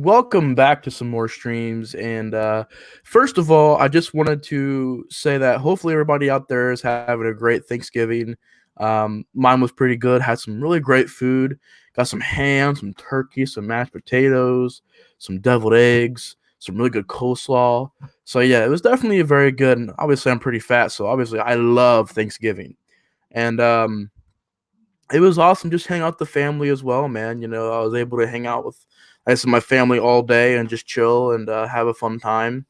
welcome back to some more streams. And first of all, I just wanted to say that hopefully everybody out there is having a great Thanksgiving. Mine was pretty good. Had some really great food. Got some ham, some turkey, some mashed potatoes, some deviled eggs, some really good coleslaw. So yeah, it was definitely very good. And obviously, I'm pretty fat, so obviously, I love Thanksgiving. And it was awesome just hang out with the family as well, man. I was able to hang out with I said my family all day and just chill and have a fun time.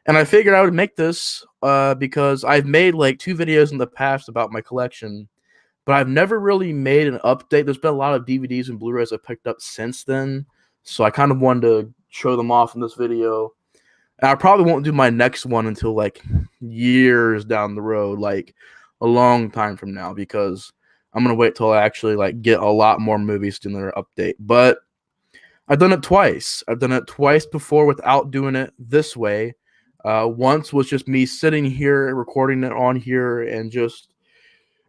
And I figured I would make this because I've made like two videos in the past about my collection, but I've never really made an update. There's been a lot of DVDs and Blu-rays I picked up since then, so I kind of wanted to show them off in this video. And I probably won't do my next one until like years down the road, like a long time from now, because I'm gonna wait till I actually like get a lot more movies in their update. But I've done it twice. I've done it twice before without doing it this way. Once was just me sitting here, recording it on here, and just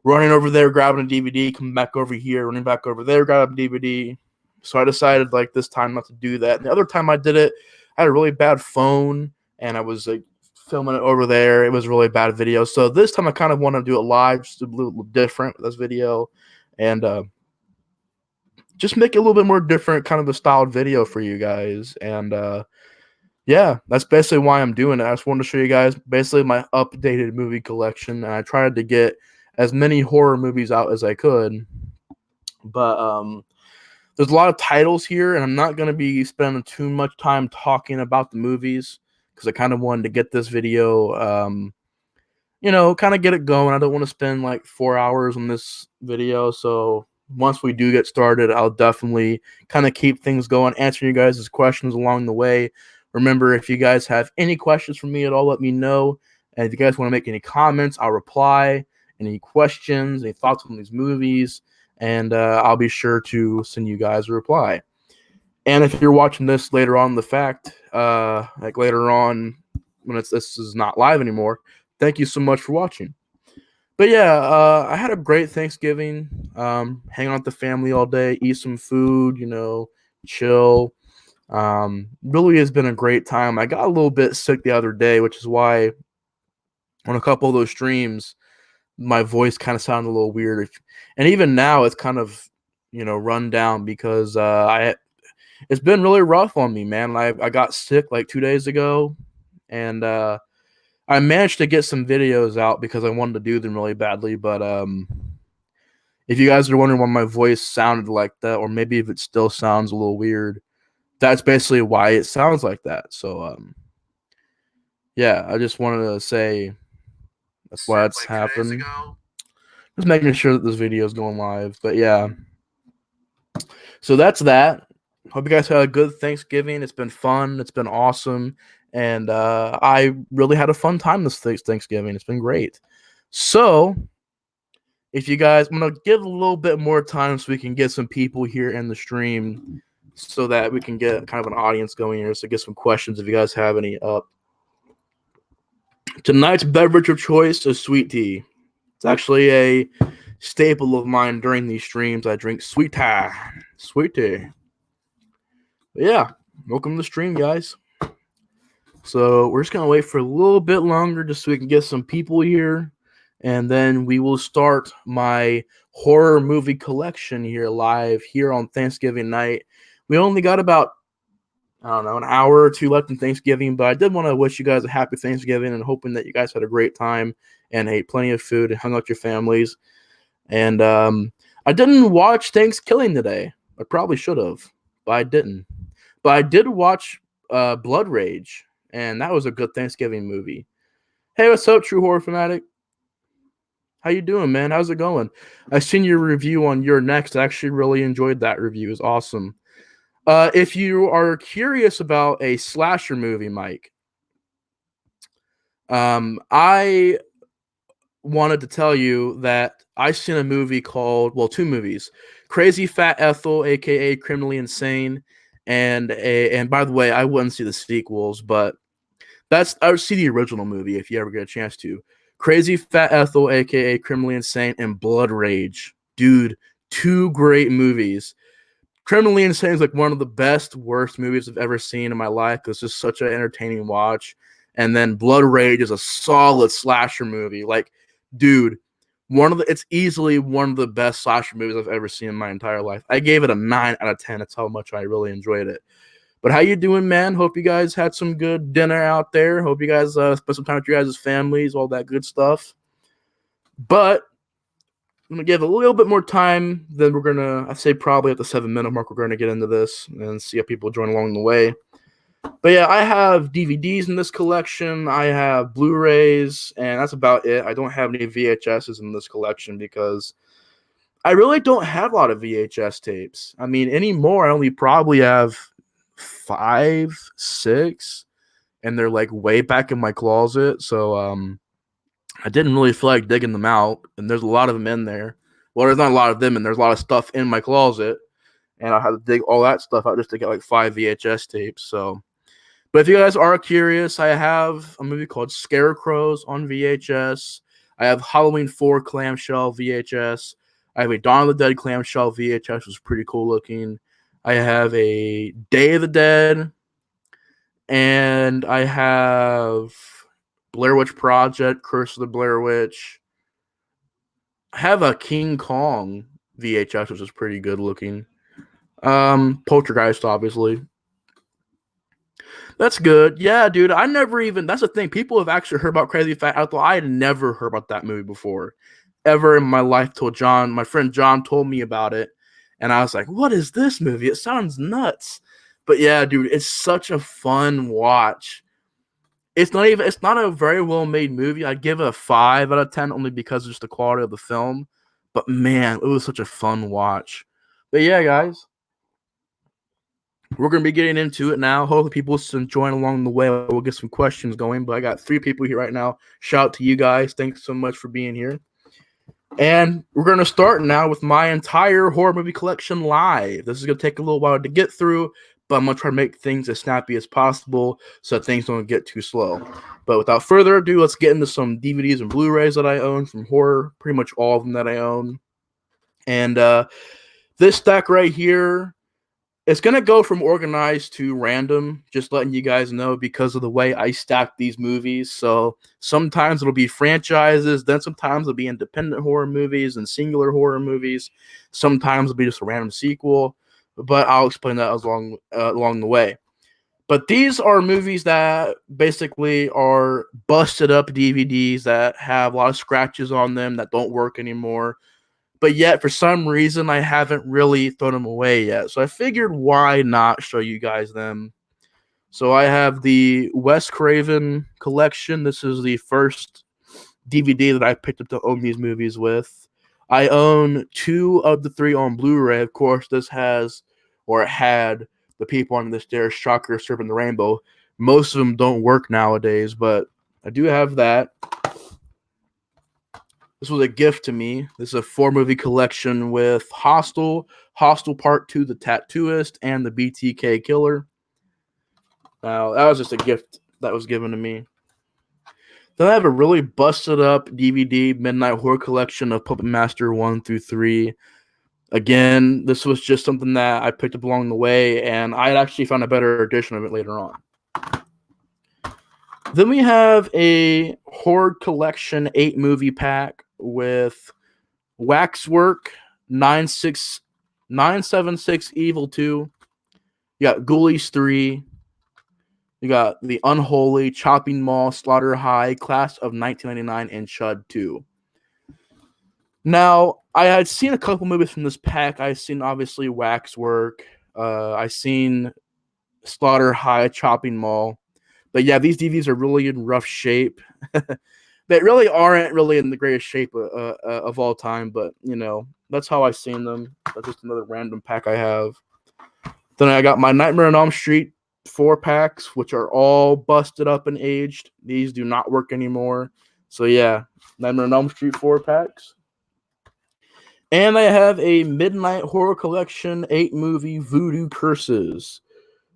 running over there, grabbing a DVD, coming back over here, running back over there, grabbing a DVD. So I decided like this time not to do that. And the other time I did it, I had a really bad phone, and I was like filming it over there. It was a really bad video. So this time I kind of want to do it live, just a little different with this video, and just make it a little bit more different, kind of a styled video for you guys. And yeah, that's basically why I'm doing it. I just wanted to show you guys basically my updated movie collection, and I tried to get as many horror movies out as I could. But there's a lot of titles here, and I'm not going to be spending too much time talking about the movies because I kind of wanted to get this video, kind of get it going. I don't want to spend like 4 hours on this video, so once we do get started, I'll definitely kind of keep things going, answering you guys' questions along the way. Remember, if you guys have any questions for me at all, let me know. And if you guys want to make any comments, I'll reply. Any questions, any thoughts on these movies, and I'll be sure to send you guys a reply. And if you're watching this later on the fact, like later on when this is not live anymore, thank you so much for watching. But yeah, I had a great Thanksgiving. Hang out with the family all day, eat some food, chill. Really has been a great time. I got a little bit sick the other day, which is why on a couple of those streams, my voice kind of sounded a little weird. And even now, it's kind of, run down because it's been really rough on me, man. I got sick like 2 days ago, and I managed to get some videos out because I wanted to do them really badly. But if you guys are wondering why my voice sounded like that, or maybe if it still sounds a little weird, that's basically why it sounds like that. So yeah, I just wanted to say that's why it's happened. Just making sure that this video is going live. But yeah, so that's that. Hope you guys had a good Thanksgiving. It's been fun. It's been awesome. And I really had a fun time this Thanksgiving. It's been great. So if you guys, I'm going to give a little bit more time so we can get some people here in the stream so that we can get kind of an audience going here. So get some questions if you guys have any up. Tonight's beverage of choice is sweet tea. It's actually a staple of mine during these streams. I drink sweet tea. Sweet tea. But yeah, welcome to the stream, guys. So we're just going to wait for a little bit longer just so we can get some people here. And then we will start my horror movie collection here live here on Thanksgiving night. We only got about, an hour or two left in Thanksgiving, but I did want to wish you guys a happy Thanksgiving and hoping that you guys had a great time and ate plenty of food and hung out with your families. And I didn't watch Thanksgiving today. I probably should have, but I didn't. But I did watch Blood Rage, and that was a good Thanksgiving movie. Hey, what's up, True Horror Fanatic? How you doing, man? How's it going? I seen your review on Your Next. I actually really enjoyed that review. It was awesome. If you are curious about a slasher movie, Mike, I wanted to tell you that I seen a movie called, two movies, Crazy Fat Ethel, aka Criminally Insane, and by the way, I wouldn't see the sequels, but I would see the original movie if you ever get a chance to. Crazy Fat Ethel, aka Criminally Insane, and Blood Rage. Dude, two great movies. Criminally Insane is like one of the best, worst movies I've ever seen in my life. It's just such an entertaining watch. And then Blood Rage is a solid slasher movie. Like, dude, it's easily one of the best slasher movies I've ever seen in my entire life. I gave it a 9 out of 10. That's how much I really enjoyed it. But how you doing, man? Hope you guys had some good dinner out there. Hope you guys spent some time with your guys' families, all that good stuff. But I'm going to give a little bit more time. Then we're going to, I'd say probably at the 7-minute mark, we're going to get into this and see how people join along the way. But yeah, I have DVDs in this collection. I have Blu-rays, and that's about it. I don't have any VHSs in this collection because I really don't have a lot of VHS tapes. I mean, anymore, I only probably have 5, 6, and they're like way back in my closet. So, I didn't really feel like digging them out, and there's a lot of them in there. Well, there's not a lot of them, and there's a lot of stuff in my closet, and I had to dig all that stuff out just to get like 5 VHS tapes. So, but if you guys are curious, I have a movie called Scarecrows on VHS. I have Halloween 4 clamshell VHS. I have a Dawn of the Dead clamshell VHS, which is pretty cool looking. I have a Day of the Dead, and I have Blair Witch Project, Curse of the Blair Witch. I have a King Kong VHS, which is pretty good looking. Poltergeist, obviously. That's good. Yeah, dude. That's the thing. People have actually heard about Crazy Fat Outlaw. I had never heard about that movie before, ever in my life, till my friend John told me about it. And I was like, what is this movie? It sounds nuts. But yeah, dude, it's such a fun watch. It's not a very well-made movie. I'd give it a 5 out of 10 only because of just the quality of the film. But man, it was such a fun watch. But yeah, guys, we're going to be getting into it now. Hopefully people join along the way. We'll get some questions going. But I got 3 people here right now. Shout out to you guys. Thanks so much for being here. And we're going to start now with my entire horror movie collection live. This is going to take a little while to get through, but I'm going to try to make things as snappy as possible so that things don't get too slow. But without further ado, let's get into some DVDs and Blu-rays that I own from horror, pretty much all of them that I own. And this stack right here, it's going to go from organized to random, just letting you guys know because of the way I stack these movies. So sometimes it'll be franchises, then sometimes it'll be independent horror movies and singular horror movies. Sometimes it'll be just a random sequel, but I'll explain that along the way. But these are movies that basically are busted up DVDs that have a lot of scratches on them that don't work anymore. But yet, for some reason, I haven't really thrown them away yet. So I figured, why not show you guys them? So I have the Wes Craven collection. This is the first DVD that I picked up to own these movies with. I own 2 of the 3 on Blu-ray. Of course, this has, or it had, The People Under the Stairs, Shocker, Serpent the Rainbow. Most of them don't work nowadays, but I do have that. This was a gift to me. This is a 4-movie collection with Hostel, Hostel Part 2, The Tattooist, and The BTK Killer. Now, that was just a gift that was given to me. Then I have a really busted up DVD Midnight Horror collection of Puppet Master 1 through 3. Again, this was just something that I picked up along the way, and I had actually found a better edition of it later on. Then we have a Horror Collection 8-movie pack with Waxwork, 976 Evil 2. You got Ghoulies 3. You got The Unholy, Chopping Mall, Slaughter High, Class of 1999, and Chud 2. Now, I had seen a couple movies from this pack. I've seen, obviously, Waxwork. I've seen Slaughter High, Chopping Mall. But yeah, these DVDs are really in rough shape. They really aren't really in the greatest shape of all time, but, you know, that's how I've seen them. That's just another random pack I have. Then I got my Nightmare on Elm Street 4 packs, which are all busted up and aged. These do not work anymore. So, yeah, Nightmare on Elm Street 4 packs. And I have a Midnight Horror Collection 8-movie Voodoo Curses,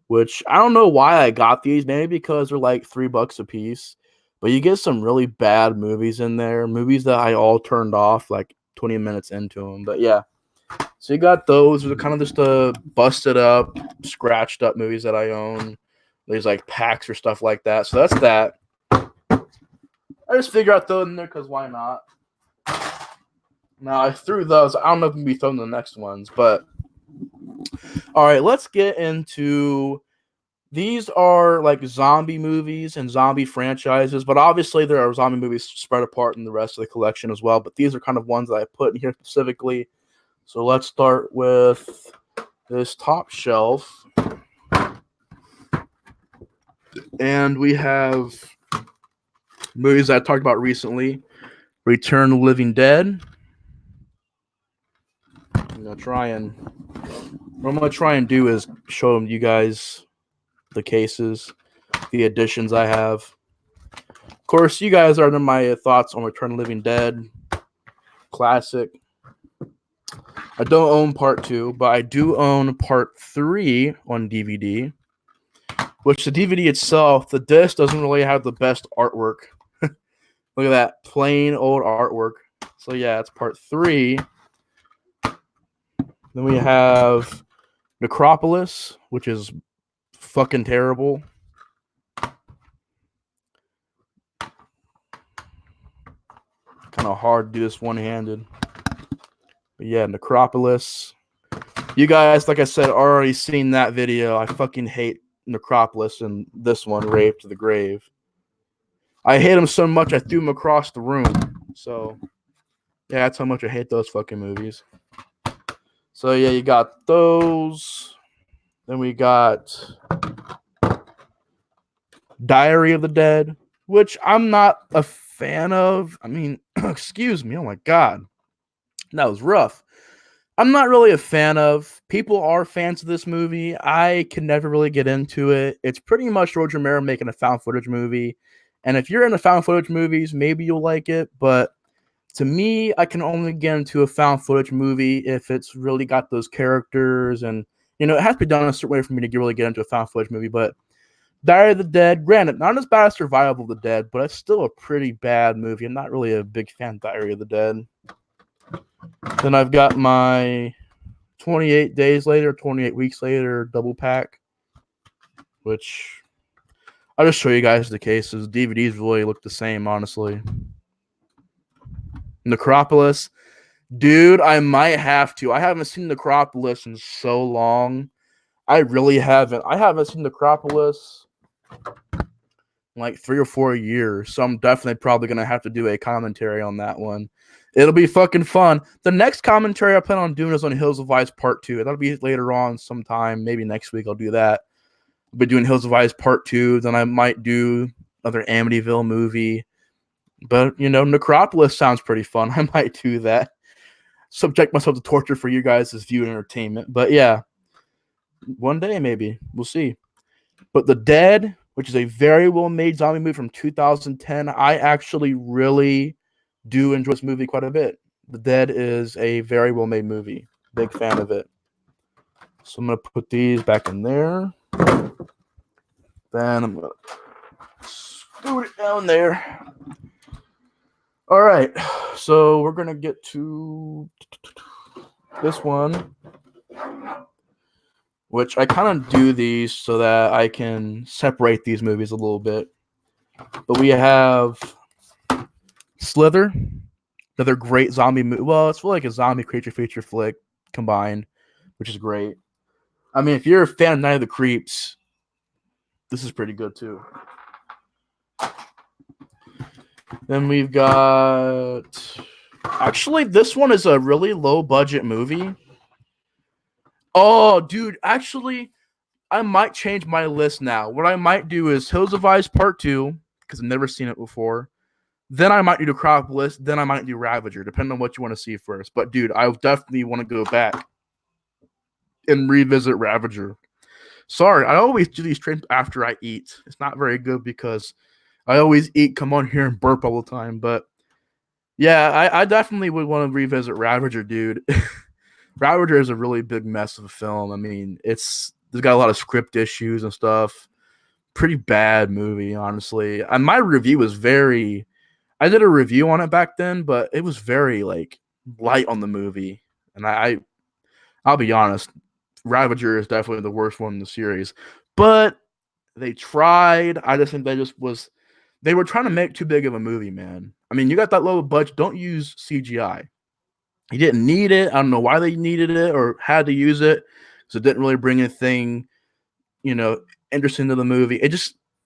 which I don't know why I got these. Maybe because they're like $3 a piece. But you get some really bad movies in there. Movies that I all turned off like 20 minutes into them. But yeah, So you got those. They're kind of just the busted up, scratched up movies that I own. There's like packs or stuff like that. So that's that. I just figure out throw in there because why not? Now I threw those. I don't know if I'm gonna be throwing the next ones, but all right, let's get into. These are like zombie movies and zombie franchises, but obviously there are zombie movies spread apart in the rest of the collection as well. But these are kind of ones that I put in here specifically. So let's start with this top shelf. And we have movies I talked about recently. Return of the Living Dead. I'm gonna try and what I'm gonna try and do is show you guys the cases, the editions I have. Of course, you guys are in my thoughts on Return of the Living Dead. Classic. I don't own part 2, but I do own part 3 on DVD. Which the DVD itself, the disc doesn't really have the best artwork. Look at that plain old artwork. So yeah, it's part 3. Then we have Necropolis, which is fucking terrible. Kind of hard to do this one-handed. But yeah, Necropolis. You guys, like I said, already seen that video. I fucking hate Necropolis and this one, Rave to the Grave. I hate them so much I threw them across the room. So yeah, that's how much I hate those fucking movies. So yeah, you got those. Then we got Diary of the Dead, which I'm not a fan of. I mean, excuse me. Oh my god, that was rough. I'm not really a fan of. People are fans of this movie. I can never really get into it. It's pretty much George Romero making a found footage movie. And if you're into found footage movies, maybe you'll like it. But to me, I can only get into a found footage movie if it's really got those characters. And, you know, it has to be done a certain way for me to really get into a found footage movie. But Diary of the Dead, granted, not as bad as Survival of the Dead, but it's still a pretty bad movie. I'm not really a big fan of Diary of the Dead. Then I've got my 28 days later, 28 weeks later double pack, which I'll just show you guys the cases. DVDs really look the same, honestly. Necropolis. Dude, I might have to. I haven't seen Necropolis in so long. I really haven't. I haven't seen Necropolis in like 3 or 4 years. So I'm definitely probably going to have to do a commentary on that one. It'll be fucking fun. The next commentary I plan on doing is on Hills of Ice Part 2. That'll be later on sometime. Maybe next week I'll do that. I'll be doing Hills of Ice Part 2. Then I might do another Amityville movie. But, you know, Necropolis sounds pretty fun. I might do that. Subject myself to torture for you guys as viewing entertainment. But yeah, one day maybe. We'll see. But The Dead, which is a very well-made zombie movie from 2010, I actually really do enjoy this movie quite a bit. The Dead is a very well-made movie. Big fan of it. So I'm going to put these back in there. Then I'm going to scoot it down there. All right. So we're going to get to this one, which I kind of do these so that I can separate these movies a little bit. But we have Slither, another great zombie movie. Well, it's like a zombie creature feature flick combined, which is great. I mean, if you're a fan of Night of the Creeps, this is pretty good too. Then we've got... Actually, this one is a really low-budget movie. Oh, dude, actually, I might change my list now. What I might do is Hills of Ice Part 2, because I've never seen it before. Then I might do Necropolis. Then I might do Ravager, depending on what you want to see first. But, dude, I definitely want to go back and revisit Ravager. Sorry, I always do these streams after I eat. It's not very good because I always eat, come on here, and burp all the time. But, yeah, I definitely would want to revisit Ravager, dude. Ravager is a really big mess of a film. I mean, there's got a lot of script issues and stuff. Pretty bad movie, honestly. And my review was I did a review on it back then, but it was very like light on the movie. And I'll be honest, Ravager is definitely the worst one in the series. But they tried. I just think they were trying to make too big of a movie, man. I mean, you got that low budget. Don't use CGI. You didn't need it. I don't know why they needed it or had to use it. So it didn't really bring anything, you know, interesting to the movie.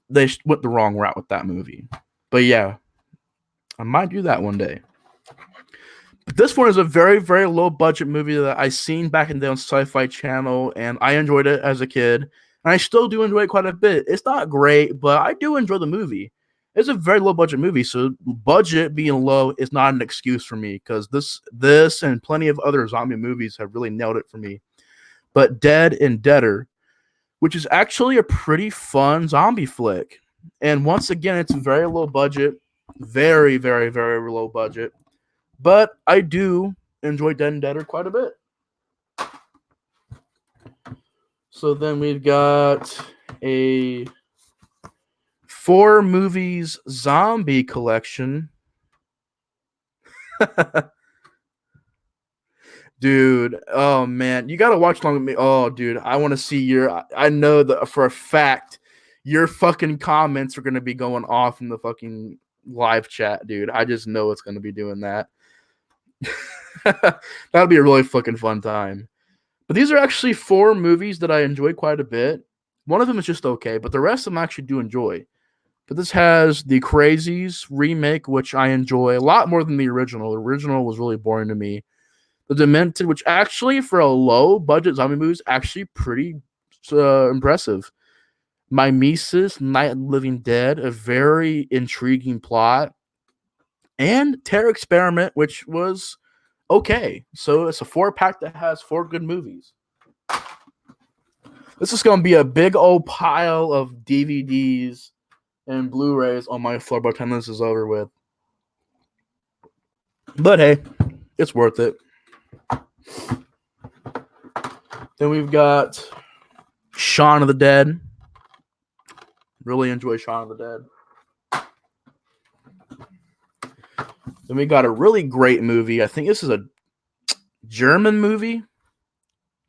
They went the wrong route with that movie. But yeah, I might do that one day. But this one is a very, very low budget movie that I seen back in the on Sci-Fi Channel, and I enjoyed it as a kid, and I still do enjoy it quite a bit. It's not great, but I do enjoy the movie. It's a very low budget movie, so budget being low is not an excuse for me because this and plenty of other zombie movies have really nailed it for me. But Dead and Deader, which is actually a pretty fun zombie flick, and once again, it's very low budget, very, very, very low budget. But I do enjoy Dead and Deader quite a bit. So then we've got a 4 movies zombie collection. Dude, oh man, you gotta watch along with me. Oh, dude, I want to see I know that for a fact your fucking comments are gonna be going off in the fucking live chat, dude. I just know it's gonna be doing that. That'll be a really fucking fun time. But these are actually 4 movies that I enjoy quite a bit. One of them is just okay, but the rest of them I actually do enjoy. But this has the Crazies remake, which I enjoy a lot more than the original. The original was really boring to me. The Demented, which actually for a low budget zombie movie is actually pretty impressive. Mimesis, Night of the Living Dead, a very intriguing plot. And Terror Experiment, which was okay. So it's a 4-pack that has 4 good movies. This is going to be a big old pile of DVDs and Blu-rays on my floor by the time this is over with. But hey, it's worth it. Then we've got Shaun of the Dead. Really enjoy Shaun of the Dead. Then we got a really great movie. I think this is a German movie.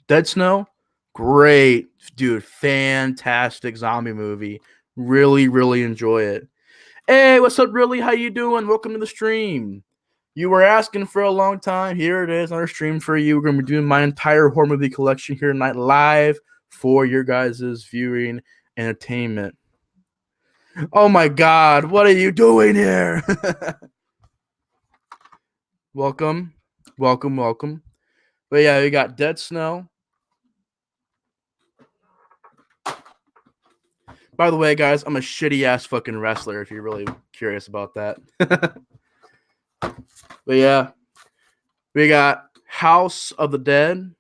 Dead Snow. Great, dude. Fantastic zombie movie. Really, really enjoy it. Hey, what's up, Really? How you doing? Welcome to the stream. You were asking for a long time. Here it is, another stream for you. We're going to be doing my entire horror movie collection here tonight live for your guys' viewing entertainment. Oh my God, what are you doing here? Welcome. But yeah, we got Dead Snow. By the way, guys, I'm a shitty ass fucking wrestler if you're really curious about that. But yeah, we got House of the Dead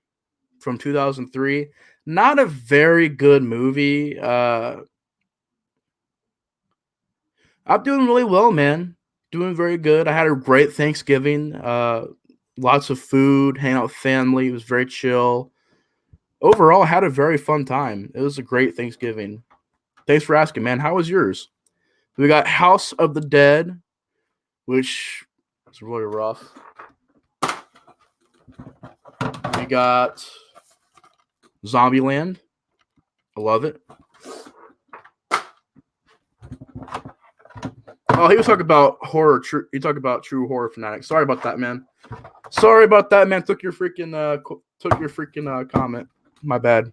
from 2003. Not a very good movie. I'm doing really well, man. Doing very good. I had a great Thanksgiving. Lots of food, hang out with family. It was very chill. Overall, I had a very fun time. It was a great Thanksgiving. Thanks for asking, man. How was yours? We got House of the Dead, which is really rough. We got Zombieland. I love it. Oh, he was talking about horror. He talked about True Horror Fanatic. Sorry about that, man. Took your freaking comment. My bad.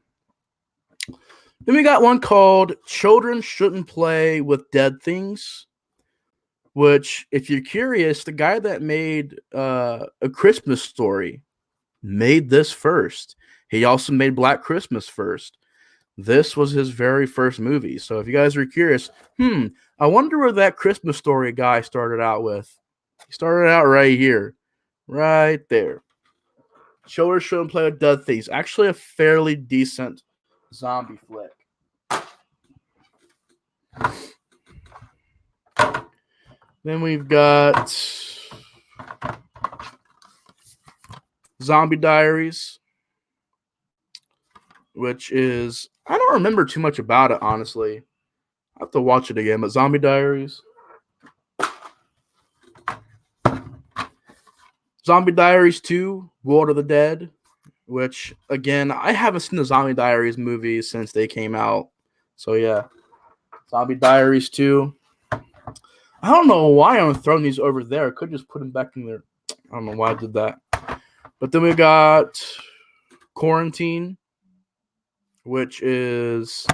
Then we got one called Children Shouldn't Play with Dead Things, which, if you're curious, the guy that made A Christmas Story made this first. He also made Black Christmas first. This was his very first movie. So if you guys are curious, I wonder where that Christmas Story guy started out with. He started out right here. Right there. Children Shouldn't Play with Dead Things. Actually a fairly decent zombie flick. Then we've got Zombie Diaries, which is, I don't remember too much about it, honestly. I have to watch it again, but Zombie Diaries. Zombie Diaries 2, World of the Dead, which again I haven't seen the Zombie Diaries movies since they came out. So yeah, Zombie Diaries 2. I don't know why I'm throwing these over there. I could just put them back in there. I don't know why I did that. But then we got Quarantine, which is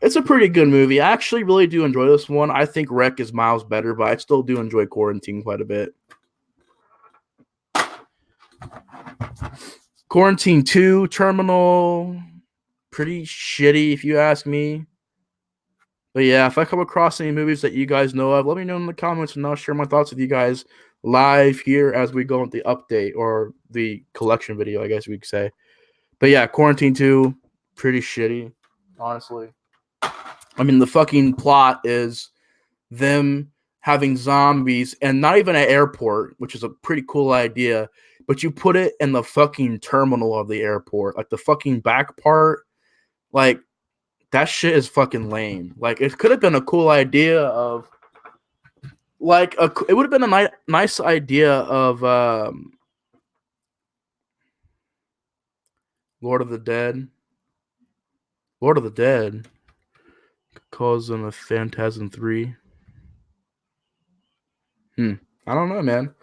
it's a pretty good movie. I actually really do enjoy this one. I think Wreck is miles better, but I still do enjoy Quarantine quite a bit. Quarantine 2, Terminal, pretty shitty if you ask me. But yeah, if I come across any movies that you guys know of, let me know in the comments and I'll share my thoughts with you guys live here as we go with the update or the collection video, I guess we could say. But yeah, Quarantine 2, pretty shitty, honestly. I mean, the fucking plot is them having zombies and not even an airport, which is a pretty cool idea, but you put it in the fucking terminal of the airport, like the fucking back part. Like, that shit is fucking lame. Like, it could have been a cool idea of, like, it would have been a nice idea of Lord of the Dead. Lord of the Dead calls them a Phantasm 3. I don't know, man.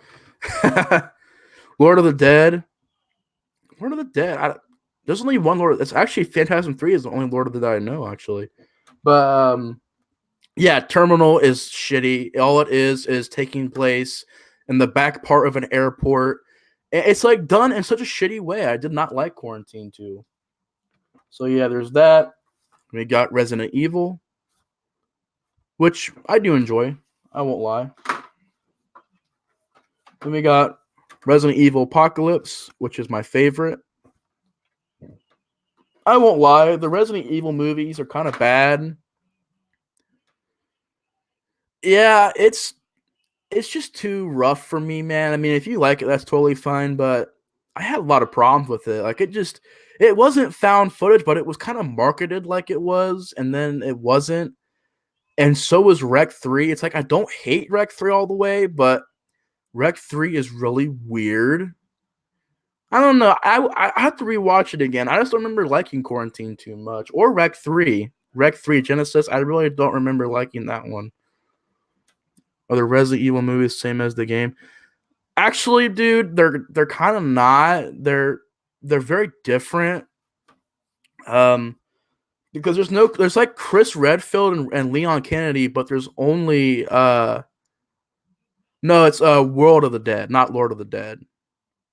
Lord of the Dead. Lord of the Dead. There's only one Lord. It's actually Phantasm 3 is the only Lord of the Dead I know, actually. But yeah, Terminal is shitty. All it is taking place in the back part of an airport. It's like done in such a shitty way. I did not like Quarantine 2. So yeah, there's that. We got Resident Evil, which I do enjoy. I won't lie. Then we got Resident Evil Apocalypse, which is my favorite. I won't lie, the Resident Evil movies are kind of bad. Yeah, it's just too rough for me, man. I mean, if you like it, that's totally fine, but I had a lot of problems with it. Like, it wasn't found footage, but it was kind of marketed like it was, and then it wasn't. And so was Rec 3. It's like, I don't hate Rec 3 all the way, but Rec 3 is really weird. I don't know. I have to rewatch it again. I just don't remember liking Quarantine too much. Or Rec 3. Rec 3 Genesis. I really don't remember liking that one. Are the Resident Evil movies same as the game? Actually, dude, they're kind of not. They're very different. Because there's like Chris Redfield and Leon Kennedy, but there's only no, it's World of the Dead, not Lord of the Dead.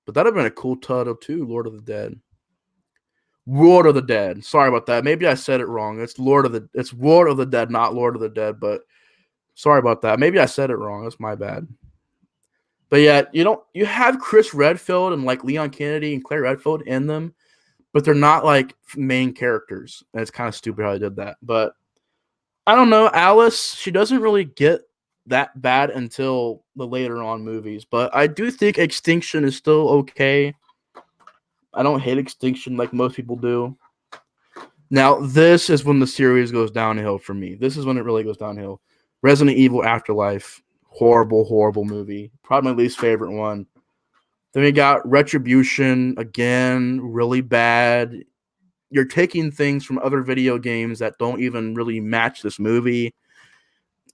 But that'd have been a cool title too, Lord of the Dead. World of the Dead. Sorry about that. Maybe I said it wrong. It's World of the Dead, not Lord of the Dead, but sorry about that. Maybe I said it wrong. That's my bad. But yeah, you have Chris Redfield and like Leon Kennedy and Claire Redfield in them, but they're not like main characters. And it's kind of stupid how I did that. But I don't know. Alice, she doesn't really get that bad until the later on movies. But I do think Extinction is still okay. I don't hate Extinction like most people do. Now, this is when the series goes downhill for me. This is when it really goes downhill. Resident Evil Afterlife. Horrible, horrible movie. Probably my least favorite one. Then we got Retribution. Again, really bad. You're taking things from other video games that don't even really match this movie.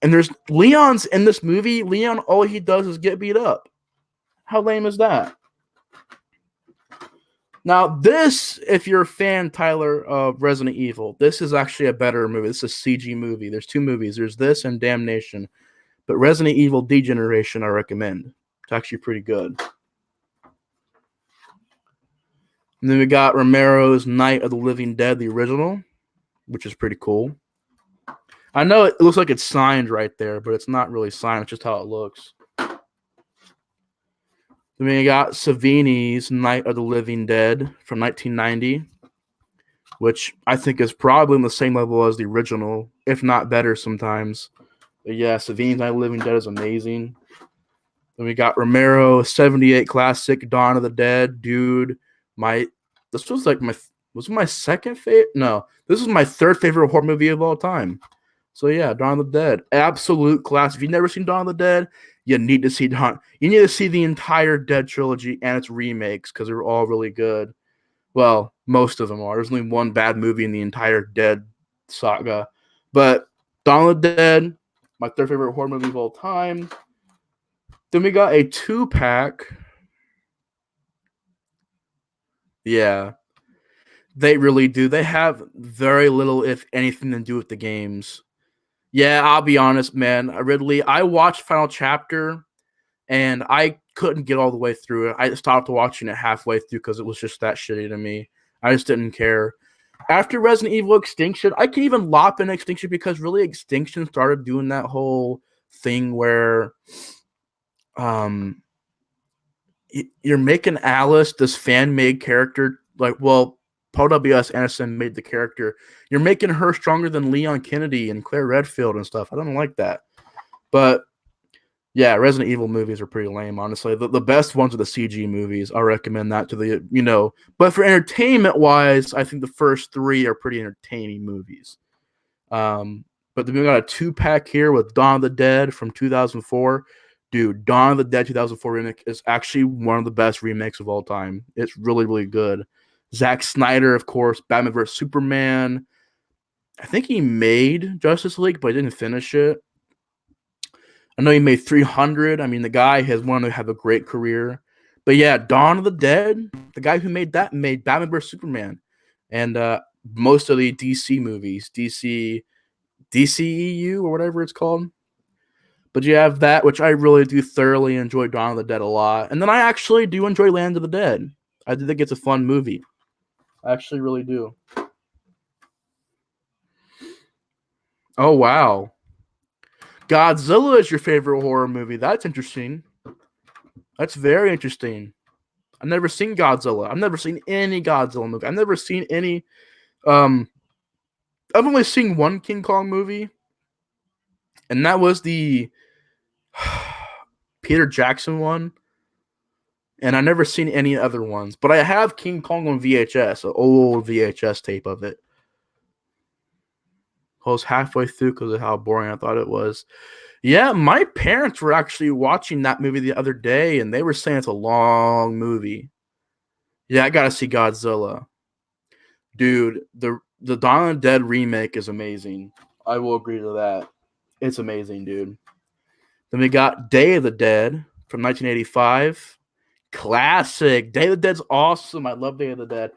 And there's Leon's in this movie. Leon, all he does is get beat up. How lame is that? Now, this, if you're a fan, Tyler, of Resident Evil, this is actually a better movie. This is a CG movie. There's two movies. There's this and Damnation. But Resident Evil Degeneration, I recommend. It's actually pretty good. And then we got Romero's Night of the Living Dead, the original, which is pretty cool. I know it looks like it's signed right there, but it's not really signed. It's just how it looks. Then we got Savini's Night of the Living Dead from 1990, which I think is probably on the same level as the original, if not better sometimes. But yeah, Savini's Night of the Living Dead is amazing. Then we got Romero 78 classic Dawn of the Dead, dude. This was like my second favorite. No, this was my third favorite horror movie of all time. So yeah, Dawn of the Dead, absolute class. If you've never seen Dawn of the Dead, you need to see You need to see the entire Dead trilogy and its remakes because they're all really good. Well, most of them are. There's only one bad movie in the entire Dead saga, but Dawn of the Dead, my third favorite horror movie of all time. Then we got a 2-pack. Yeah, they really do. They have very little, if anything, to do with the games. Yeah, I'll be honest, man. Ridley, I watched Final Chapter and I couldn't get all the way through it. I stopped watching it halfway through because it was just that shitty to me. I just didn't care. After Resident Evil Extinction, I can even lop in Extinction because really Extinction started doing that whole thing where you're making Alice this fan-made character. Like, well, Paul W.S. Anderson made the character. You're making her stronger than Leon Kennedy and Claire Redfield and stuff. I don't like that. But yeah, Resident Evil movies are pretty lame, honestly. The best ones are the CG movies. I recommend that to the. But for entertainment-wise, I think the first 3 are pretty entertaining movies. But then we got a 2-pack here with Dawn of the Dead from 2004. Dude, Dawn of the Dead 2004 remake is actually one of the best remakes of all time. It's really, really good. Zack Snyder, of course, Batman vs. Superman. I think he made Justice League, but he didn't finish it. I know he made 300. I mean, the guy has wanted to have a great career. But yeah, Dawn of the Dead, the guy who made that made Batman vs. Superman. And most of the DC movies, DCEU or whatever it's called. But you have that, which I really do thoroughly enjoy Dawn of the Dead a lot. And then I actually do enjoy Land of the Dead. I think it's a fun movie. I actually really do. Oh, wow. Godzilla is your favorite horror movie. That's interesting. That's very interesting. I've never seen Godzilla. I've never seen any Godzilla movie. I've never seen any. I've only seen one King Kong movie, and that was the Peter Jackson one. And I've never seen any other ones. But I have King Kong on VHS, an old VHS tape of it. I was halfway through because of how boring I thought it was. Yeah, my parents were actually watching that movie the other day, and they were saying it's a long movie. Yeah, I gotta see Godzilla. Dude, the Dawn of the Dead remake is amazing. I will agree to that. It's amazing, dude. Then we got Day of the Dead from 1985. Classic. Day of the Dead's awesome. I love Day of the Dead.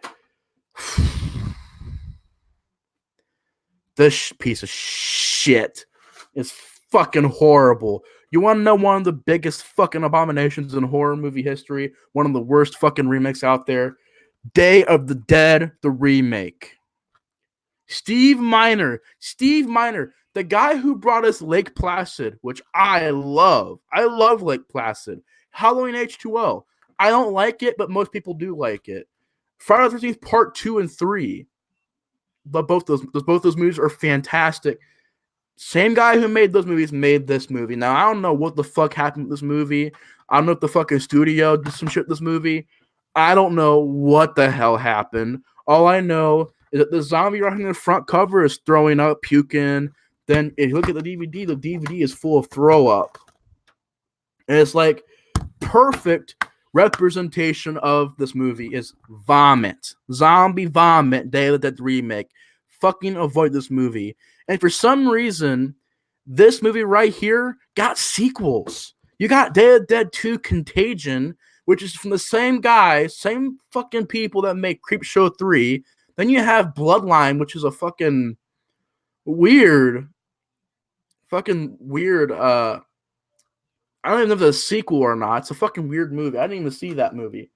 This piece of shit is fucking horrible. You want to know one of the biggest fucking abominations in horror movie history? One of the worst fucking remakes out there? Day of the Dead, the remake. Steve Miner, the guy who brought us Lake Placid, which I love. I love Lake Placid. Halloween H2O. I don't like it, but most people do like it. Friday the 13th Part 2 and 3. But both those movies are fantastic. Same guy who made those movies made this movie. Now, I don't know what the fuck happened with this movie. I don't know if the fucking studio did some shit with this movie. I don't know what the hell happened. All I know is that the zombie right in the front cover is throwing up, puking. Then if you look at the DVD is full of throw up. And it's like perfect representation of this movie is vomit. Zombie vomit, Day of the Dead remake. Fucking avoid this movie. And for some reason, this movie right here got sequels. You got Day of the Dead 2 Contagion, which is from the same guy, same fucking people that make Creepshow 3. Then you have Bloodline, which is a fucking weird, I don't even know if it's a sequel or not. It's a fucking weird movie. I didn't even see that movie.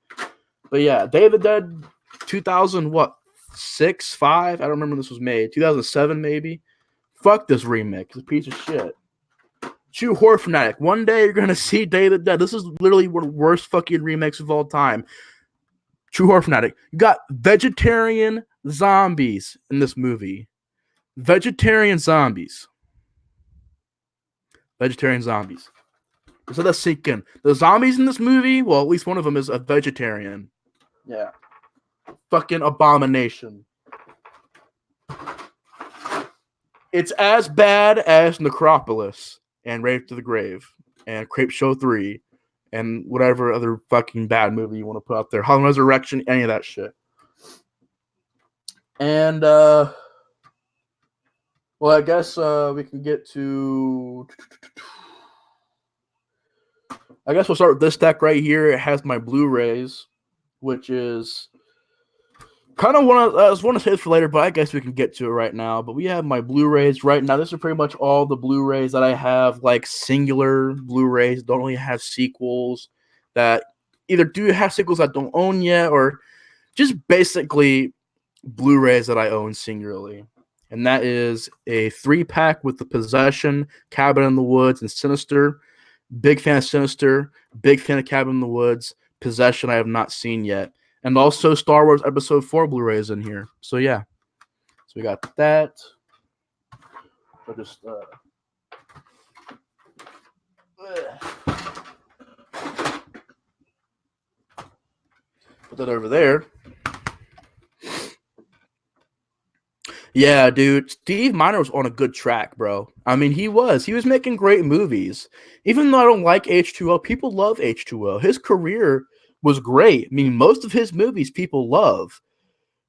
But yeah, Day of the Dead 2006, 5? I don't remember when this was made. 2007 maybe? Fuck this remake. It's a piece of shit. True horror fanatic. One day you're going to see Day of the Dead. This is literally one of the worst fucking remakes of all time. True horror fanatic. You got vegetarian zombies in this movie. Vegetarian zombies. So let's sink in. The zombies in this movie, well, at least one of them is a vegetarian. Yeah. Fucking abomination. It's as bad as Necropolis and Rape to the Grave. and Creepshow 3 and whatever other fucking bad movie you want to put out there. Halloween Resurrection, any of that shit. And well, I guess we can get to. I guess we'll start with this deck right here. It has my Blu-rays, which is kind of I was want to say this for later, but I guess we can get to it right now. But we have my Blu-rays right now. This is pretty much all the Blu-rays that I have, like singular Blu-rays. Don't really have sequels that either do have sequels I don't own yet, or just basically Blu-rays that I own singularly. And that is a 3-pack with The Possession, Cabin in the Woods, and Sinister. Big fan of Sinister. Big fan of Cabin in the Woods. Possession I have not seen yet. And also Star Wars Episode 4 Blu-rays in here. So yeah. So we got that. I'll just put that over there. Yeah, dude. Steve Miner was on a good track, bro. I mean, he was making great movies. Even though I don't like H2O, people love H2O. His career was great. I mean, most of his movies people love.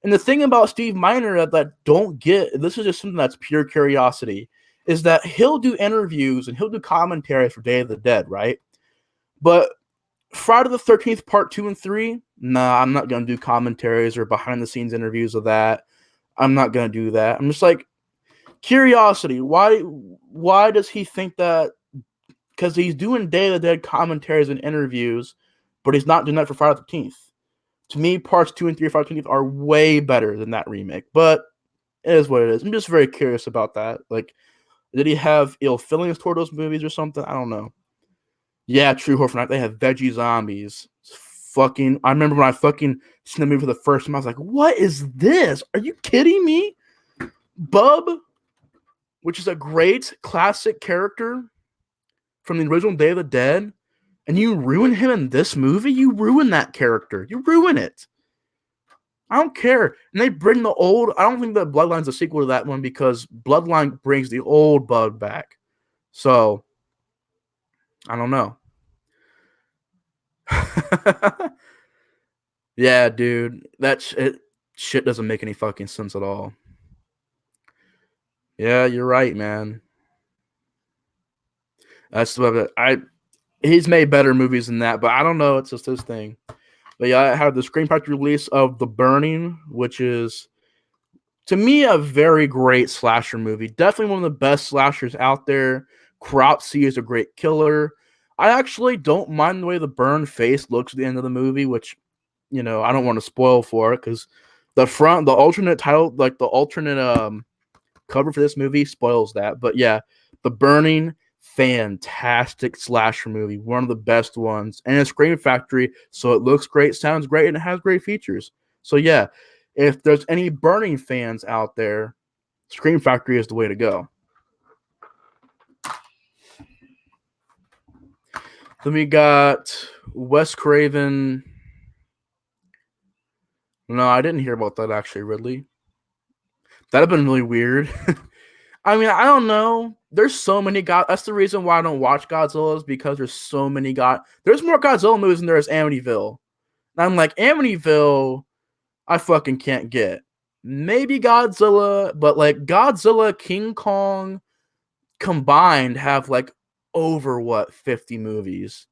And the thing about Steve Miner that don't get, this is just something that's pure curiosity, is that he'll do interviews and he'll do commentary for Day of the Dead, right? But Friday the 13th, part 2 and 3, nah, I'm not going to do commentaries or behind the scenes interviews of that. I'm not going to do that. I'm just like, curiosity. Why does he think that? Because he's doing Day of the Dead commentaries and interviews, but he's not doing that for Friday the 13th. To me, parts 2 and 3 of Friday the 13th are way better than that remake, but it is what it is. I'm just very curious about that. Like, did he have ill feelings toward those movies or something? I don't know. Yeah, True Horror Night. They have veggie zombies. Fucking, I remember when I fucking seen the movie for the first time, I was like, what is this? Are you kidding me? Bub, which is a great classic character from the original Day of the Dead, and you ruin him in this movie? You ruin that character. You ruin it. I don't care. And they bring the old, I don't think that Bloodline's a sequel to that one because Bloodline brings the old Bug back. So, I don't know. Yeah, dude. That shit doesn't make any fucking sense at all. Yeah, you're right, man. That's what he's made better movies than that, but I don't know. It's just his thing. But yeah, I have the Scream Factory release of The Burning, which is, to me, a very great slasher movie. Definitely one of the best slashers out there. Cropsey is a great killer. I actually don't mind the way the burned face looks at the end of the movie, which, you know, I don't want to spoil for it because the alternate title, like the alternate cover for this movie spoils that. But yeah, The Burning, fantastic slasher movie, one of the best ones, and it's Scream Factory, so it looks great, sounds great, and it has great features. So yeah, if there's any Burning fans out there, Scream Factory is the way to go. Then we got Wes Craven. No, I didn't hear about that actually, Ridley. That'd have been really weird. I mean, I don't know. There's so many that's the reason why I don't watch Godzilla's, because there's so many there's more Godzilla movies than there is Amityville. And I'm like, Amityville, I fucking can't get. Maybe Godzilla, but like Godzilla, King Kong combined have like over 50 movies.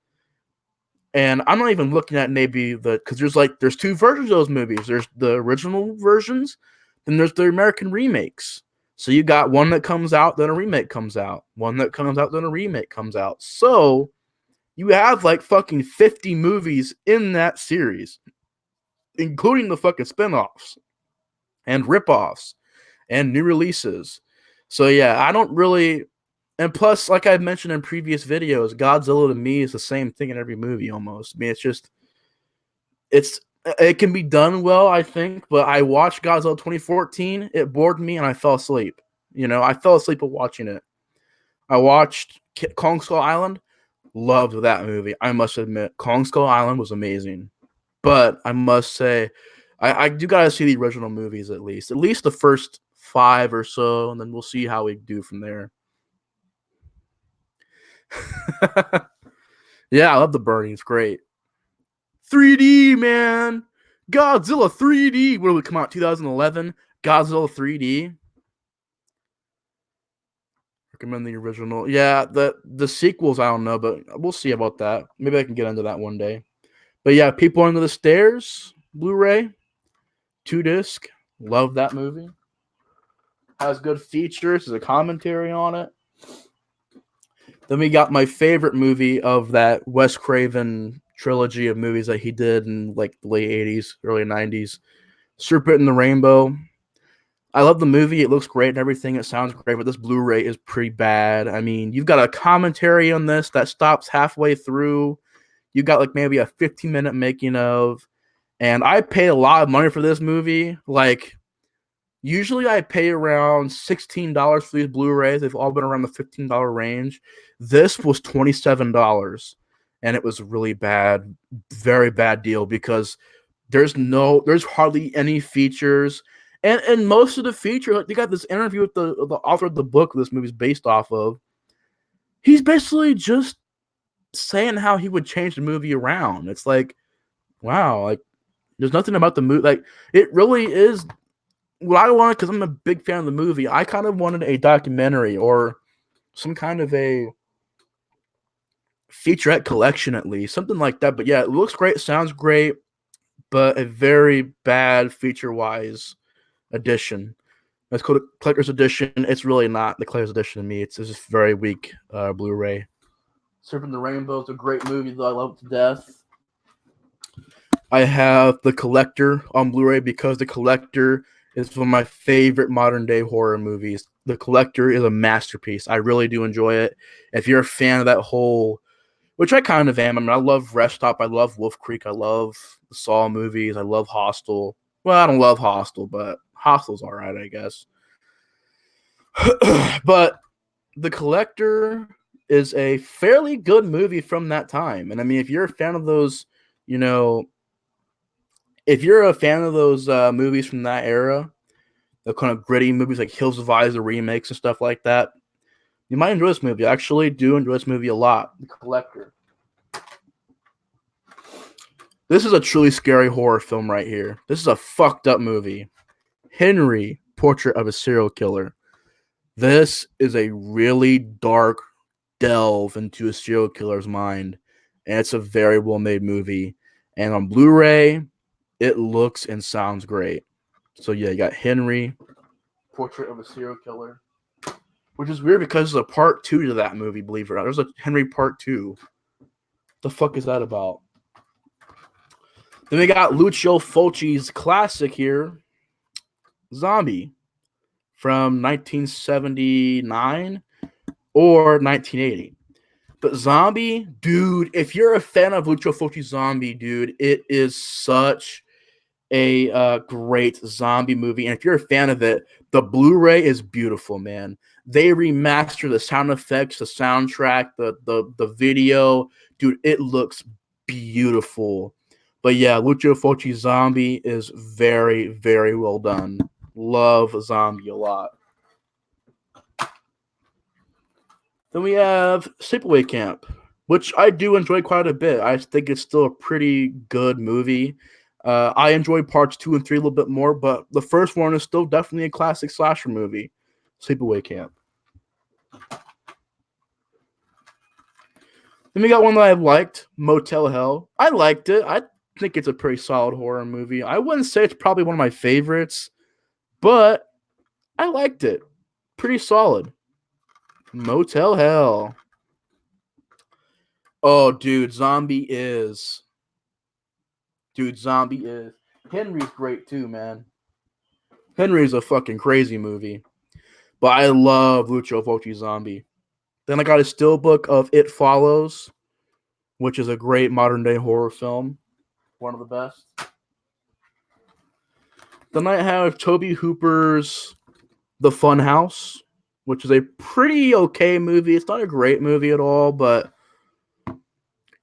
And I'm not even looking at maybe because there's two versions of those movies. There's the original versions, then there's the American remakes. So you got one that comes out, then a remake comes out. One that comes out, then a remake comes out. So you have like fucking 50 movies in that series, including the fucking spinoffs and ripoffs and new releases. So yeah, I don't really. And plus, like I've mentioned in previous videos, Godzilla to me is the same thing in every movie almost. I mean, it can be done well, I think, but I watched Godzilla 2014, it bored me, and I fell asleep. You know, I fell asleep while watching it. I watched Kong Skull Island, loved that movie. I must admit, Kong Skull Island was amazing. But I must say, I do gotta see the original movies at least the first 5 or so, and then we'll see how we do from there. Yeah, I love the Burning. It's great. 3D, man. Godzilla 3D. What did it come out? 2011. Godzilla 3D. Recommend the original. Yeah, the sequels I don't know, but we'll see about that. Maybe I can get into that one day. But yeah, People Under the Stairs, Blu-ray, 2 disc. Love that movie. Has good features. There's a commentary on it. Then we got my favorite movie of that Wes Craven trilogy of movies that he did in like the late 80s, early 90s. Serpent and the Rainbow. I love the movie. It looks great and everything. It sounds great, but this Blu-ray is pretty bad. I mean, you've got a commentary on this that stops halfway through. You got like maybe a 15-minute making of, and I paid a lot of money for this movie. Like, usually I pay around $16 for these Blu-rays. They've all been around the $15 range. This was $27, and it was really bad, very bad deal because there's hardly any features. And most of the feature, like, you got this interview with the author of the book this movie's based off of. He's basically just saying how he would change the movie around. It's like, wow, like there's nothing about the movie. Like, it really is what I wanted, because I'm a big fan of the movie. I kind of wanted a documentary or some kind of a featurette collection, at least something like that. But yeah, it looks great, sounds great, but a very bad feature-wise edition. It's called a collector's edition. It's really not the collector's edition to me. It's just very weak Blu-ray. Serpent the Rainbow is a great movie that I love to death. I have The Collector on Blu-ray because The Collector is one of my favorite modern-day horror movies. The Collector is a masterpiece. I really do enjoy it. If you're a fan of that whole, which I kind of am. I mean, I love Rest Stop. I love Wolf Creek. I love the Saw movies. I love Hostel. Well, I don't love Hostel, but Hostel's all right, I guess. But The Collector is a fairly good movie from that time. And I mean, if you're a fan of those, if you're a fan of those movies from that era, the kind of gritty movies like Hills Have Eyes, the remakes and stuff like that, you might enjoy this movie. I actually do enjoy this movie a lot. The Collector. This is a truly scary horror film right here. This is a fucked up movie. Henry, Portrait of a Serial Killer. This is a really dark delve into a serial killer's mind, and it's a very well-made movie. And on Blu-ray, it looks and sounds great. So yeah, you got Henry, Portrait of a Serial Killer, which is weird because there's a part 2 to that movie, believe it or not. There's a Henry part 2. What the fuck is that about? Then we got Lucio Fulci's classic here, Zombie, from 1979 or 1980. But Zombie, dude, if you're a fan of Lucio Fulci's Zombie, dude, it is such a great zombie movie. And if you're a fan of it, the Blu-ray is beautiful, man. They remaster the sound effects, the soundtrack, the video. Dude, it looks beautiful. But yeah, Lucio Fulci's Zombie is very, very well done. Love Zombie a lot. Then we have Sleepaway Camp, which I do enjoy quite a bit. I think it's still a pretty good movie. I enjoy parts 2 and 3 a little bit more, but the first one is still definitely a classic slasher movie, Sleepaway Camp. Then we got one that I liked, Motel Hell. I liked it. I think it's a pretty solid horror movie. I wouldn't say it's probably one of my favorites, but I liked it. Pretty solid. Motel Hell. Oh, dude, Zombie is. Henry's great too, man. Henry's a fucking crazy movie. But I love Lucio Fulci's Zombie. Then I got a steelbook of It Follows, which is a great modern day horror film. One of the best. Then I have Tobe Hooper's The Funhouse, which is a pretty okay movie. It's not a great movie at all, but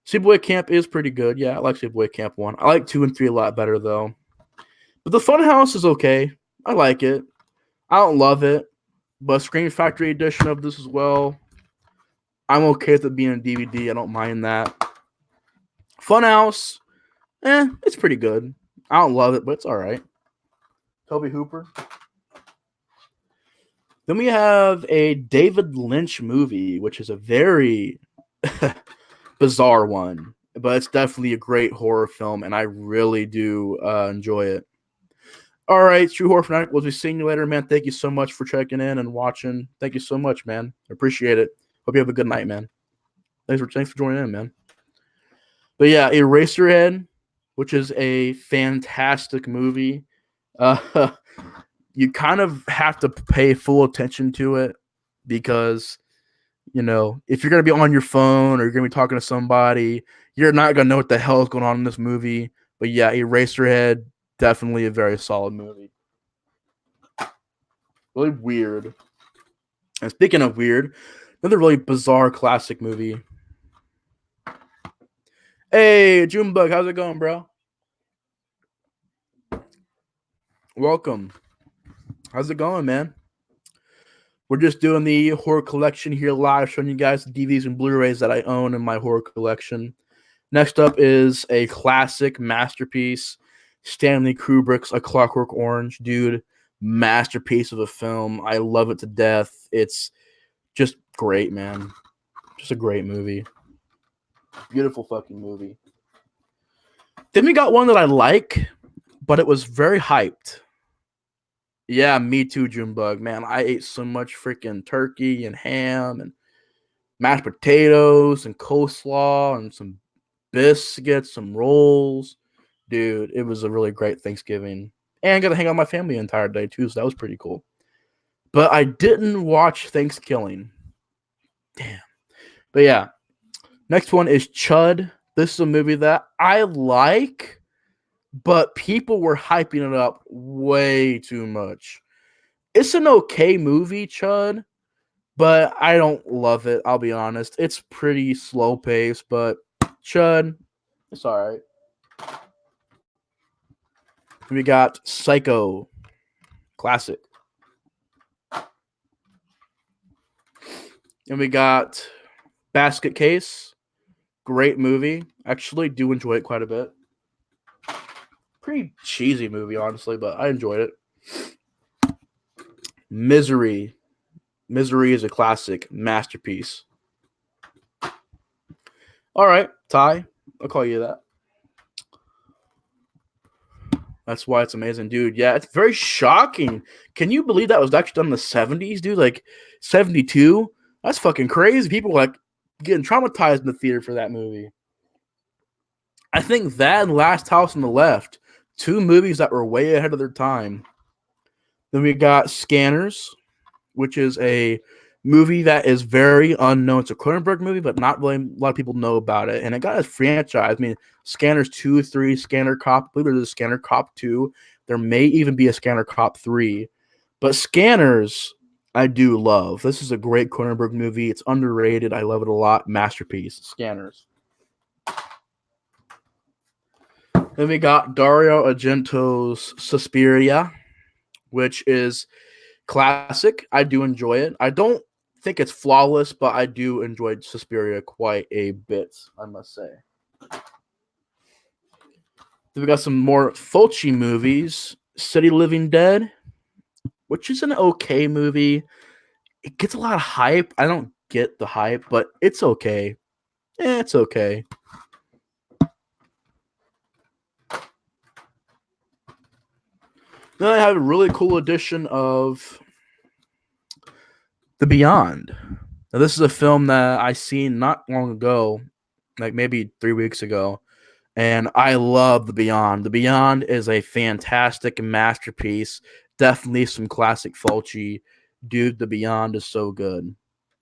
Sleepaway Camp is pretty good. Yeah, I like Sleepaway Camp 1. I like 2 and 3 a lot better, though. But The Funhouse is okay. I like it. I don't love it. But Scream Factory edition of this as well. I'm okay with it being a DVD. I don't mind that. Funhouse, it's pretty good. I don't love it, but it's all right. Toby Hooper. Then we have a David Lynch movie, which is a very bizarre one, but it's definitely a great horror film, and I really do enjoy it. All right, True Horror Fanatic, we'll be seeing you later, man. Thank you so much for checking in and watching. Thank you so much, man. Appreciate it. Hope you have a good night, man. Thanks for joining in, man. But yeah, Eraserhead, which is a fantastic movie. Uh, you kind of have to pay full attention to it because if you're gonna be on your phone or you're gonna be talking to somebody, you're not gonna know what the hell is going on in this movie. But yeah, Eraserhead, definitely a very solid movie. Really weird. And speaking of weird, another really bizarre classic movie. Hey, Junebug, how's it going, bro? Welcome. How's it going, man? We're just doing the horror collection here live, showing you guys the DVDs and Blu-rays that I own in my horror collection. Next up is a classic masterpiece, Stanley Kubrick's A Clockwork Orange. Dude, masterpiece of a film. I love it to death. It's just great, man. Just a great movie. Beautiful fucking movie. Then we got one that I like, but it was very hyped. Yeah, me too, Junebug. Man, I ate so much freaking turkey and ham and mashed potatoes and coleslaw and some biscuits, some rolls. Dude, it was a really great Thanksgiving. And I got to hang out with my family the entire day, too, so that was pretty cool. But I didn't watch Thanksgiving. Damn. But yeah, next one is Chud. This is a movie that I like, but people were hyping it up way too much. It's an okay movie, Chud, but I don't love it. I'll be honest. It's pretty slow paced, but Chud, it's all right. We got Psycho, classic. And we got Basket Case, great movie. Actually, do enjoy it quite a bit. Pretty cheesy movie, honestly, but I enjoyed it. Misery. Misery is a classic masterpiece. All right, Ty, I'll call you that. That's why it's amazing, dude. Yeah, it's very shocking. Can you believe that was actually done in the 70s, dude? Like 72? That's fucking crazy. People were like getting traumatized in the theater for that movie. I think that and Last House on the Left, two movies that were way ahead of their time. Then we got Scanners, which is a movie that is very unknown. It's a Cronenberg movie, but not really a lot of people know about it. And it got a franchise. I mean, Scanners 2, 3, Scanner Cop. I believe there's a Scanner Cop 2. There may even be a Scanner Cop 3. But Scanners, I do love. This is a great Cronenberg movie. It's underrated. I love it a lot. Masterpiece. Scanners. Then we got Dario Argento's Suspiria, which is classic. I do enjoy it. I don't think it's flawless, but I do enjoy Suspiria quite a bit, I must say. Then we got some more Fulci movies. City Living Dead, which is an okay movie. It gets a lot of hype. I don't get the hype, but it's okay. It's okay. Then I have a really cool edition of The Beyond. Now, this is a film that I seen not long ago, like maybe 3 weeks ago, and I love The Beyond. The Beyond is a fantastic masterpiece. Definitely some classic Fulci. Dude, The Beyond is so good.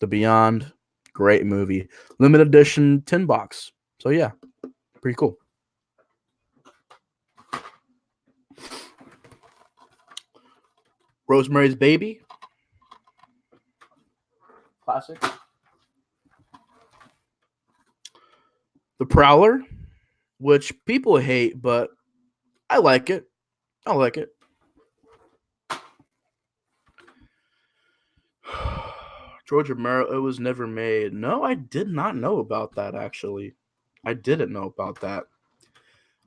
The Beyond, great movie. Limited edition tin box. So yeah, pretty cool. Rosemary's Baby. Classic. The Prowler, which people hate, but I like it. I like it. George Romero, it was never made. No, I did not know about that, actually. I didn't know about that.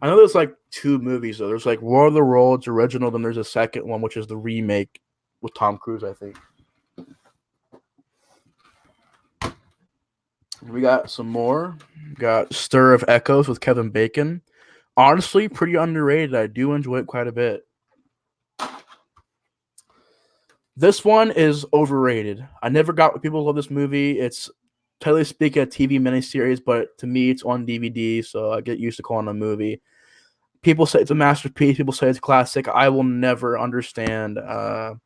I know there's like two movies, though. There's like War of the Worlds original, then there's a second one, which is the remake with Tom Cruise, I think. We got some more. We got Stir of Echoes with Kevin Bacon. Honestly, pretty underrated. I do enjoy it quite a bit. This one is overrated. I never got what people love this movie. It's totally speaking a TV miniseries, but to me, it's on DVD, so I get used to calling it a movie. People say it's a masterpiece. People say it's a classic. I will never understand. I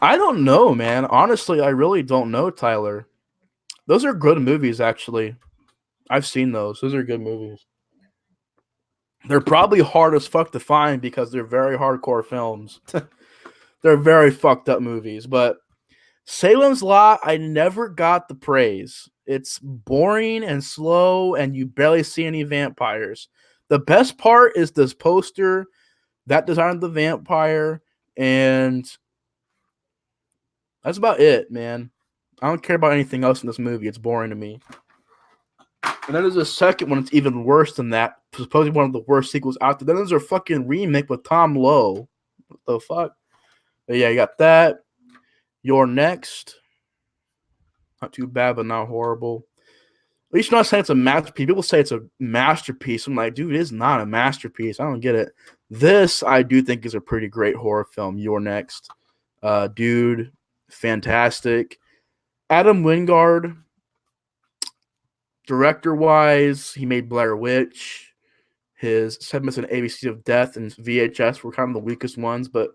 don't know, man. Honestly, I really don't know, Tyler. Those are good movies, actually. I've seen those. Those are good movies. They're probably hard as fuck to find because they're very hardcore films. They're very fucked up movies, but Salem's Lot, I never got the praise. It's boring and slow, and you barely see any vampires. The best part is this poster that designed the vampire, and that's about it, man. I don't care about anything else in this movie. It's boring to me. And then there's a second one that's even worse than that. Supposedly one of the worst sequels out there. Then there's a fucking remake with Tom Lowe. What the fuck? But yeah, you got that. You're Next. Not too bad, but not horrible. At least you're not saying it's a masterpiece. People say it's a masterpiece. I'm like, dude, it is not a masterpiece. I don't get it. This, I do think, is a pretty great horror film. You're Next. Dude, fantastic. Adam Wingard, director-wise, he made Blair Witch. His segments in ABC of Death and VHS were kind of the weakest ones, but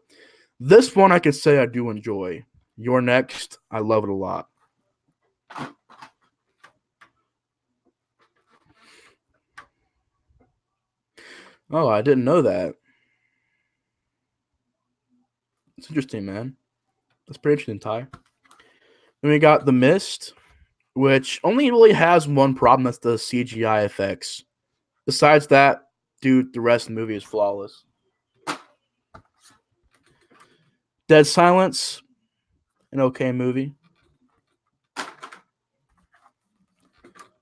this one I can say I do enjoy. You're Next. I love it a lot. Oh, I didn't know that. It's interesting, man. That's pretty interesting, Ty. Then we got The Mist, which only really has one problem. That's the CGI effects. Besides that, dude, the rest of the movie is flawless. Dead Silence, an okay movie.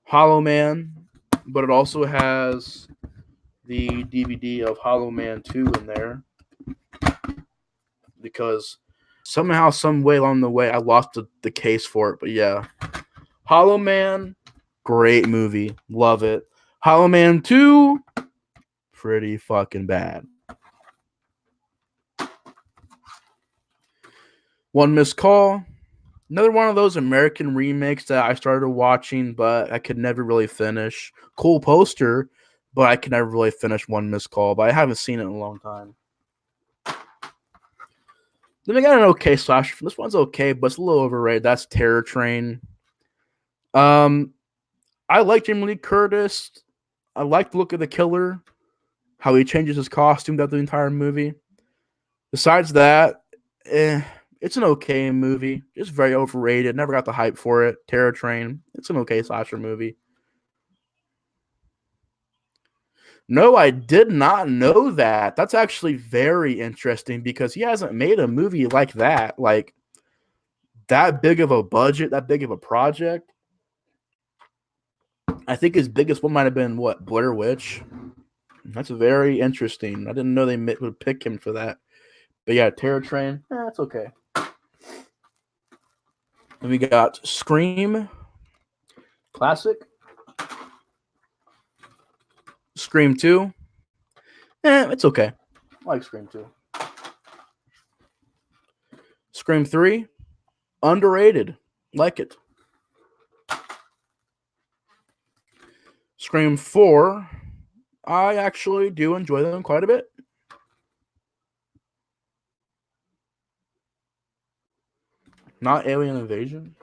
Hollow Man, but it also has the DVD of Hollow Man 2 in there because somehow, some way along the way, I lost the case for it. But yeah, Hollow Man, great movie. Love it. Hollow Man 2, pretty fucking bad. One Missed Call, another one of those American remakes that I started watching, but I could never really finish. Cool poster, but I could never really finish One Missed Call, but I haven't seen it in a long time. Then we got an okay slasher. This one's okay, but it's a little overrated. That's Terror Train. I like Jamie Lee Curtis. I like the look of the killer, how he changes his costume throughout the entire movie. Besides that, it's an okay movie. Just very overrated. Never got the hype for it. Terror Train. It's an okay slasher movie. No, I did not know that. That's actually very interesting because he hasn't made a movie like that. Like that big of a budget, that big of a project. I think his biggest one might have been what, Blair Witch. That's very interesting. I didn't know they would pick him for that. But yeah, Terror Train. That's okay. And we got Scream, classic. Scream 2. It's okay. I like Scream 2. Scream 3, underrated. Like it. Scream 4, I actually do enjoy them quite a bit. Not Alien Invasion.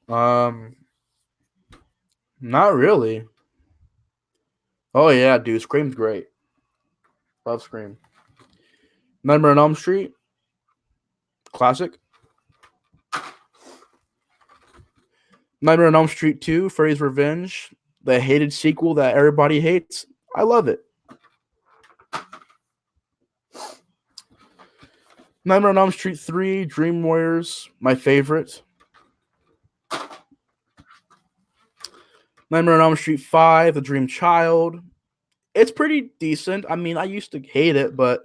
Not really. Oh yeah, dude, Scream's great. Love Scream. Nightmare on Elm Street, classic. Nightmare on Elm Street 2, Freddy's Revenge, the hated sequel that everybody hates. I love it. Nightmare on Elm Street 3, Dream Warriors, my favorite. Nightmare on Elm Street 5, The Dream Child. It's pretty decent. I mean, I used to hate it, but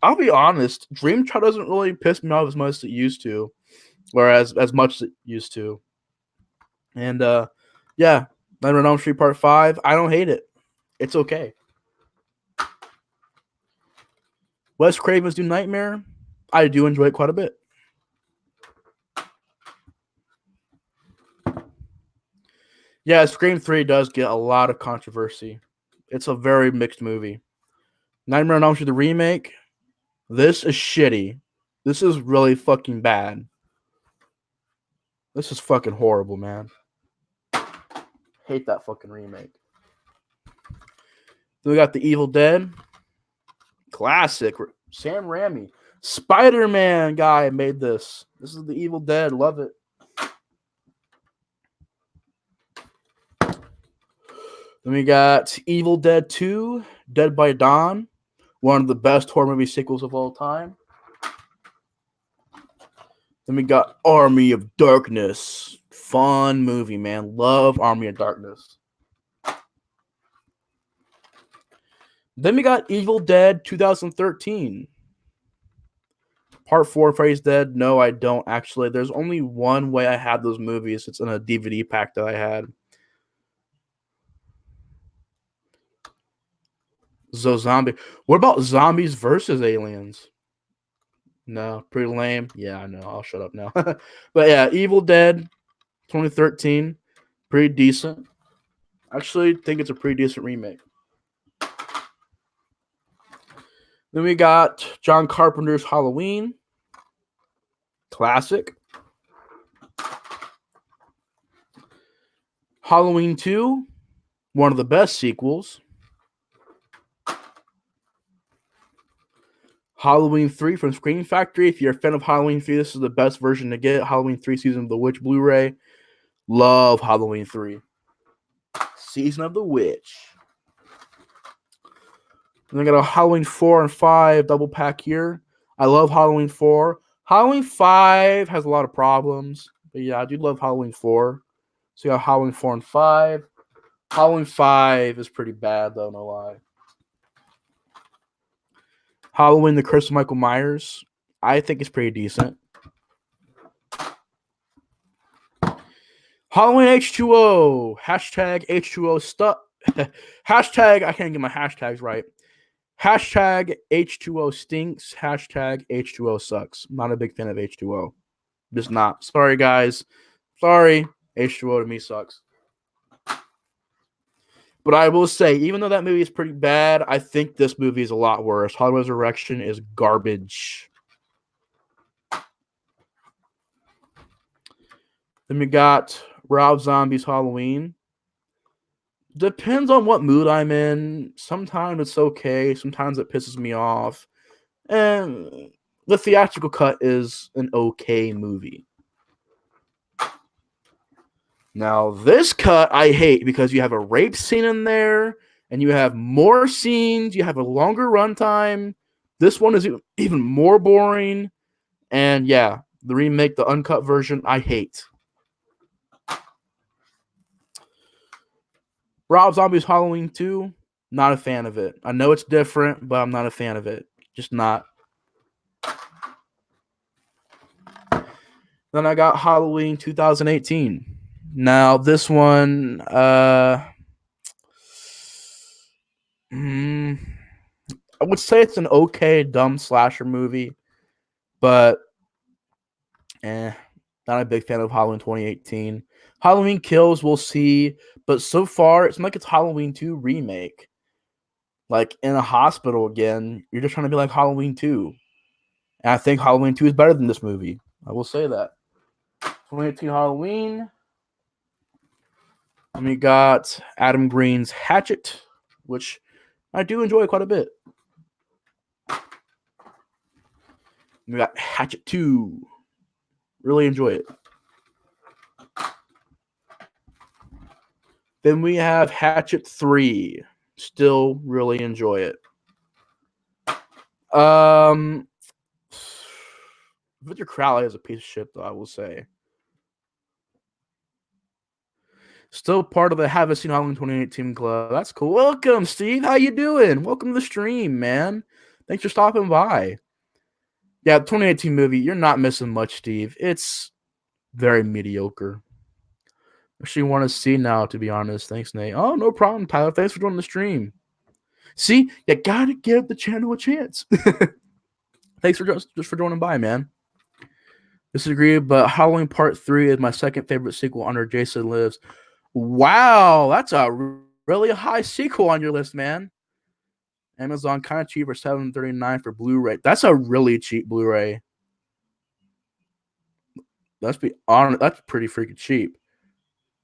I'll be honest, Dream Child doesn't really piss me off as much as it used to, whereas as much as it used to. And yeah, Nightmare on Elm Street Part 5, I don't hate it. It's okay. Wes Craven's New Nightmare, I do enjoy it quite a bit. Yeah, Scream 3 does get a lot of controversy. It's a very mixed movie. Nightmare on Elm Street, the remake, this is shitty. This is really fucking bad. This is fucking horrible, man. Hate that fucking remake. Then we got The Evil Dead. Classic. Sam Raimi. Spider-Man guy made this. This is The Evil Dead. Love it. Then we got Evil Dead 2, Dead by Dawn. One of the best horror movie sequels of all time. Then we got Army of Darkness. Fun movie, man. Love Army of Darkness. Then we got Evil Dead 2013. Part 4, Freddy's Dead. No, I don't actually. There's only one way I had those movies. It's in a DVD pack that I had. Zombie. What about Zombies versus Aliens? No, pretty lame. Yeah, I know. I'll shut up now. But yeah, Evil Dead 2013. Pretty decent. Actually, think it's a pretty decent remake. Then we got John Carpenter's Halloween. Classic. Halloween 2. One of the best sequels. Halloween 3 from Scream Factory. If you're a fan of Halloween 3, this is the best version to get. Halloween 3 Season of the Witch Blu-ray. Love Halloween 3. Season of the Witch. And I got a Halloween 4 and 5 double pack here. I love Halloween 4. Halloween 5 has a lot of problems. But yeah, I do love Halloween 4. So you got Halloween 4 and 5. Halloween 5 is pretty bad, though, no lie. Halloween, the Curse of Michael Myers. I think it's pretty decent. Halloween H2O. Hashtag H2O stuff. Hashtag, I can't get my hashtags right. Hashtag H2O stinks. Hashtag H2O sucks. I'm not a big fan of H2O. Just not. Sorry, guys. Sorry. H2O to me sucks. But I will say, even though that movie is pretty bad, I think this movie is a lot worse. Halloween Resurrection is garbage. Then we got Rob Zombie's Halloween. Depends on what mood I'm in. Sometimes it's okay. Sometimes it pisses me off. And the theatrical cut is an okay movie. Now, this cut I hate because you have a rape scene in there, and you have more scenes, you have a longer runtime. This one is even more boring. And yeah, the remake, the uncut version, I hate. Rob Zombie's Halloween 2, not a fan of it. I know it's different, but I'm not a fan of it. Just not. Then I got Halloween 2018. Now, this one, I would say it's an okay, dumb slasher movie, but not a big fan of Halloween 2018. Halloween Kills, we'll see, but so far, it's like it's Halloween 2 remake. Like, in a hospital again, you're just trying to be like Halloween 2. And I think Halloween 2 is better than this movie. I will say that. 2018 Halloween. And we got Adam Green's Hatchet, which I do enjoy quite a bit. We got Hatchet 2. Really enjoy it. Then we have Hatchet 3. Still really enjoy it. Victor Crowley is a piece of shit, though, I will say. Still part of the Haven't Seen Halloween 2018 club. That's cool. Welcome, Steve. How you doing? Welcome to the stream, man. Thanks for stopping by. Yeah, 2018 movie. You're not missing much, Steve. It's very mediocre. Actually want to see now, to be honest. Thanks, Nate. Oh, no problem, Tyler. Thanks for joining the stream. See, you gotta give the channel a chance. Thanks for just for joining by, man. Disagree, but Halloween Part 3 is my second favorite sequel under Jason Lives. Wow, that's a really high sequel on your list, man. Amazon kind of cheap for $7.39 for Blu-ray. That's a really cheap Blu-ray. Let's be honest, that's pretty freaking cheap.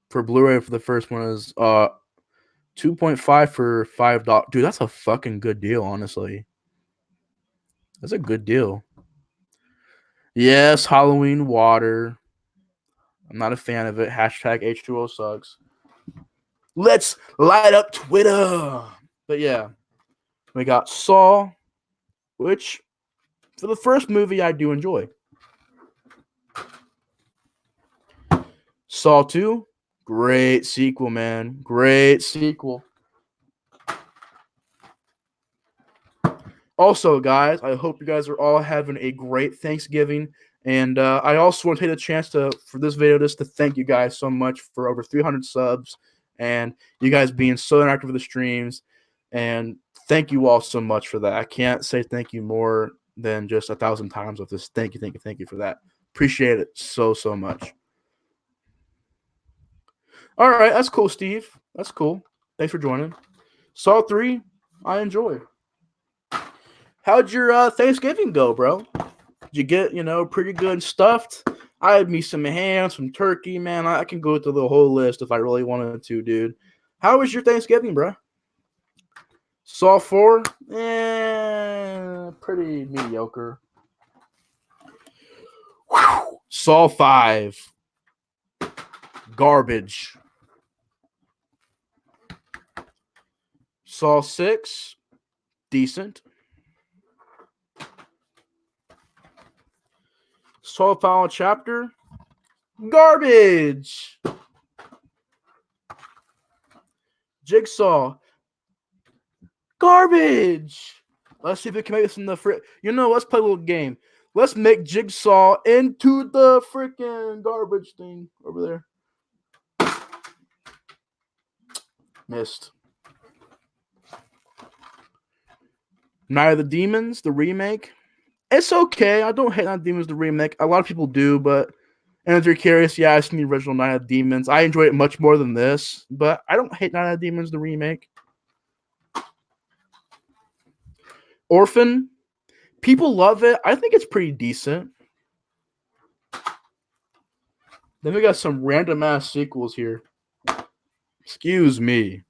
For Blu-ray, for the first one is 2.5 for $5. Dude, that's a fucking good deal, honestly. That's a good deal. Yes, Halloween water. I'm not a fan of it. Hashtag H2O sucks. Let's light up Twitter. But yeah, we got Saw, which for the first movie I do enjoy. Saw 2, great sequel, man. Great sequel. Also, guys, I hope you guys are all having a great Thanksgiving. And I also want to take the chance for this video just to thank you guys so much for over 300 subs and you guys being so interactive with the streams. And thank you all so much for that. I can't say thank you more than just 1,000 times of this. Thank you for that. Appreciate it so much. All right, that's cool, Steve. That's cool. Thanks for joining. Saw 3, I enjoyed. How'd your Thanksgiving go, bro? Did you get, pretty good stuffed? I had me some ham, some turkey, man. I can go through the whole list if I really wanted to, dude. How was your Thanksgiving, bro? Saw 4? Pretty mediocre. Whew. Saw 5. Garbage. Saw 6. Decent. Saw Final Chapter. Garbage. Jigsaw. Garbage. Let's see if we can make this in the let's play a little game. Let's make Jigsaw into the freaking garbage thing over there. Missed. Night of the Demons, the remake. It's okay. I don't hate Night of the Demons, the remake. A lot of people do, but and if you're curious, yeah, I've seen the original Night of the Demons. I enjoy it much more than this, but I don't hate Night of the Demons, the remake. Orphan, people love it. I think it's pretty decent. Then we got some random ass sequels here. Excuse me.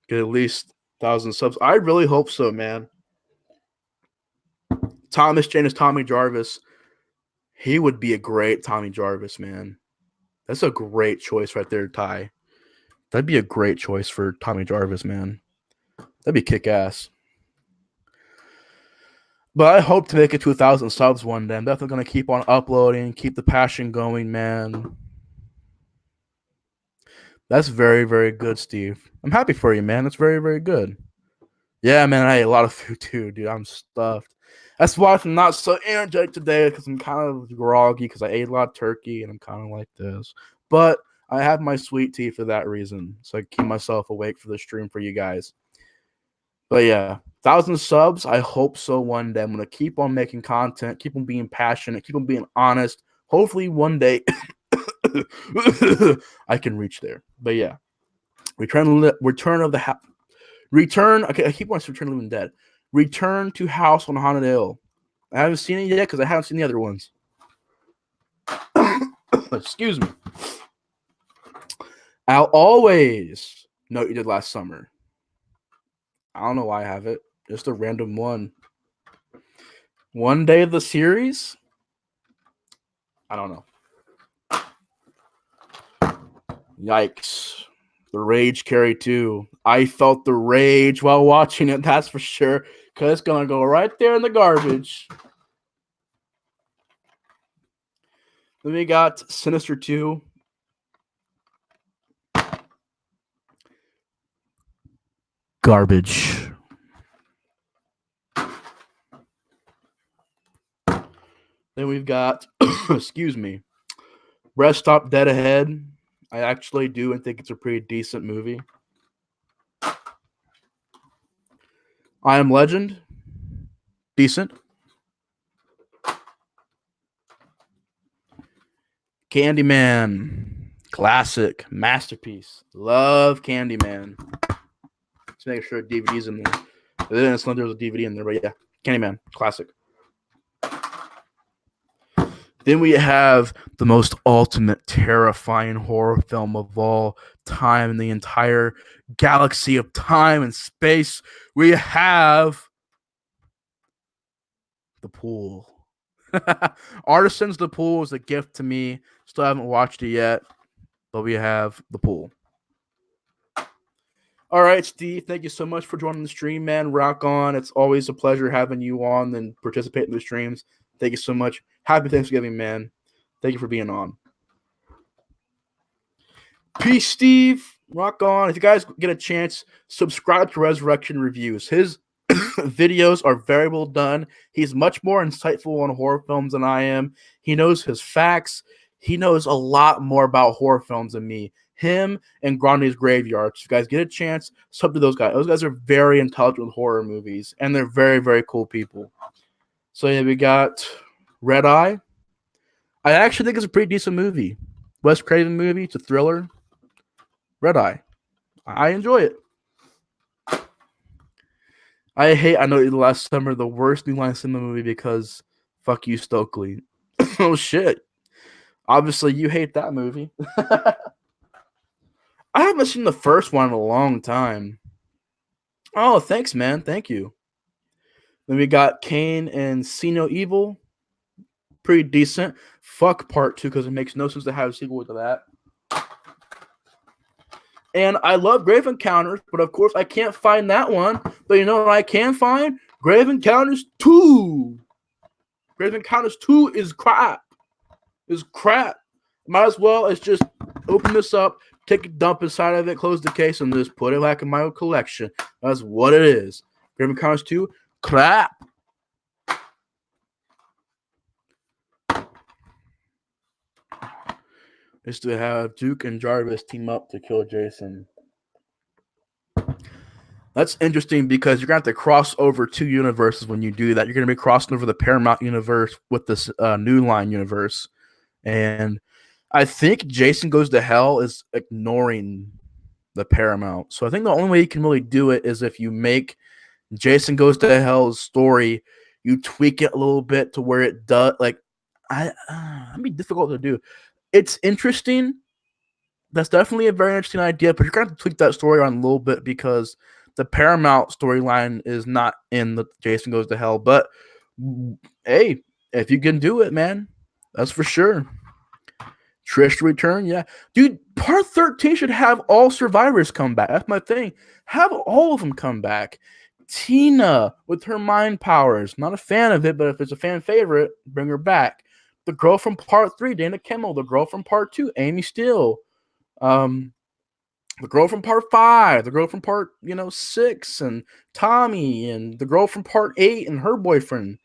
Get at least 1,000 subs. I really hope so, man. Thomas Jane is Tommy Jarvis. He would be a great Tommy Jarvis, man. That's a great choice right there, Ty. That'd be a great choice for Tommy Jarvis, man. That'd be kick-ass. But I hope to make it to 1,000 subs one day. I'm definitely going to keep on uploading, keep the passion going, man. That's very, very good, Steve. I'm happy for you, man. That's very, very good. Yeah, man, I ate a lot of food too, dude. I'm stuffed. That's why I'm not so energetic today, because I'm kind of groggy because I ate a lot of turkey and I'm kind of like this. But I have my sweet tea for that reason, so I keep myself awake for the stream for you guys. But yeah, 1,000 subs. I hope so one day. I'm going to keep on making content, keep on being passionate, keep on being honest. Hopefully one day I can reach there. But yeah, Return of the Return. Okay, I keep wanting to Return of the Living Dead. Return to House on Haunted Hill. I haven't seen it yet because I haven't seen the other ones. Excuse me. I'll always know what you did last summer. I don't know why I have it. Just a random one. One day of the series? I don't know. Yikes. The Rage Carry 2. I felt the rage while watching it, that's for sure. Because it's going to go right there in the garbage. Then we got Sinister 2. Garbage. Then we've got, excuse me, Rest Stop Dead Ahead. I actually do and think it's a pretty decent movie. I Am Legend. Decent. Candyman. Classic. Masterpiece. Love Candyman. Let's make sure DVD's in there. There was a DVD in there, but yeah. Candyman. Classic. Then we have the most ultimate terrifying horror film of all time in the entire galaxy of time and space. We have The Pool. Artisans The Pool is a gift to me. Still haven't watched it yet, but we have The Pool. All right, Steve, thank you so much for joining the stream, man. Rock on. It's always a pleasure having you on and participate in the streams. Thank you so much. Happy Thanksgiving, man. Thank you for being on. Peace, Steve. Rock on. If you guys get a chance, subscribe to Resurrection Reviews. His videos are very well done. He's much more insightful on horror films than I am. He knows his facts. He knows a lot more about horror films than me. Him and Grande's Graveyard. If you guys get a chance, sub to those guys. Those guys are very intelligent with horror movies, and they're very, very cool people. So yeah, we got Red Eye. I actually think it's a pretty decent movie. Wes Craven movie. It's a thriller. Red Eye. I enjoy it. I know last summer the worst New Line Cinema movie because fuck you, Stokely. Oh shit. Obviously you hate that movie. I haven't seen the first one in a long time. Oh, thanks, man. Thank you. Then we got Kane and See No Evil. Pretty decent. Fuck part 2 because it makes no sense to have a sequel to that. And I love Grave Encounters, but of course I can't find that one. But you know what I can find? Grave Encounters 2. Grave Encounters 2 is crap. Might as well let's just open this up, take a dump inside of it, close the case, and just put it back in my own collection. That's what it is. Grave Encounters 2, crap. Is to have Duke and Jarvis team up to kill Jason. That's interesting because you're going to have to cross over 2 universes when you do that. You're going to be crossing over the Paramount universe with this New Line universe. And I think Jason Goes to Hell is ignoring the Paramount. So I think the only way you can really do it is if you make Jason Goes to Hell's story, you tweak it a little bit to where it does. Like, that'd be difficult to do. It's interesting. That's definitely a very interesting idea, but you're going to have to tweak that story on a little bit because the Paramount storyline is not in the Jason Goes to Hell. But hey, if you can do it, man, that's for sure. Trish to return, yeah. Dude, part 13 should have all survivors come back. That's my thing. Have all of them come back. Tina with her mind powers. Not a fan of it, but if it's a fan favorite, bring her back. The girl from part 3, Dana Kimmel. The girl from part 2, Amy Steele. The girl from part 5. The girl from part 6, and Tommy, and the girl from part 8 and her boyfriend.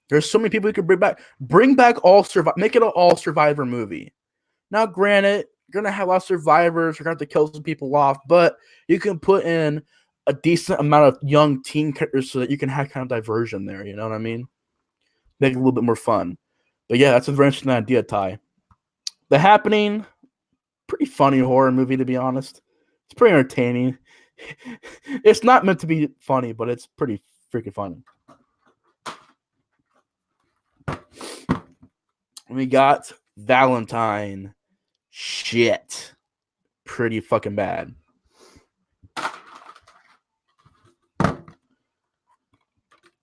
There's so many people you could bring back. Bring back all make it an all survivor movie. Now, granted, you're gonna have a lot of survivors. You're gonna have to kill some people off, but you can put in a decent amount of young teen characters so that you can have kind of diversion there. You know what I mean? Make it a little bit more fun. But yeah, that's a very interesting idea, Ty. The Happening, pretty funny horror movie, to be honest. It's pretty entertaining. It's not meant to be funny, but it's pretty freaking funny. We got Valentine. Shit. Pretty fucking bad.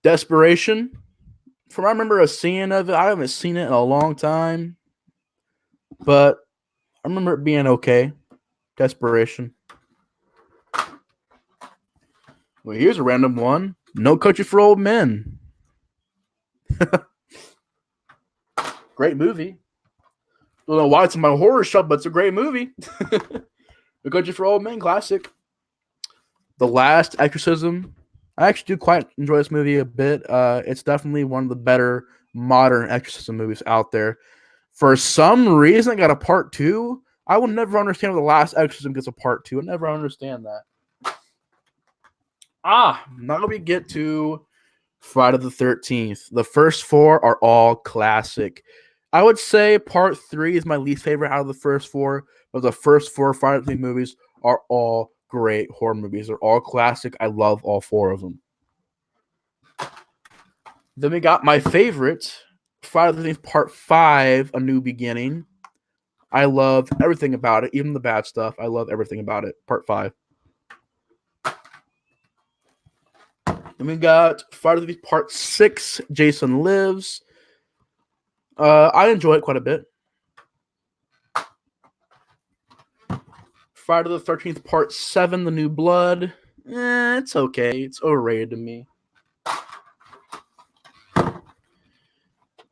Desperation. From what I remember a scene of it, I haven't seen it in a long time. But I remember it being okay. Desperation. Well, here's a random one. No Country for Old Men. Great movie. Don't know why it's in my horror shelf, but it's a great movie. The Country for Old Men, classic. The Last Exorcism. I actually do quite enjoy this movie a bit. It's definitely one of the better modern exorcism movies out there. For some reason, it got a part two. I will never understand why The Last Exorcism gets a part two. I never understand that. Now we get to Friday the 13th. The first four are all classic. I would say part three is my least favorite out of the first four, but the first four Friday the 13th movies are all great horror movies. They're all classic. I love all four of them. Then we got my favorite, Friday the 13th Part 5, A New Beginning. I love everything about it, even the bad stuff. I love everything about it. Part 5. Then we got Friday the 13th Part 6, Jason Lives. I enjoy it quite a bit. Friday the 13th Part 7, The New Blood. It's okay. It's overrated to me.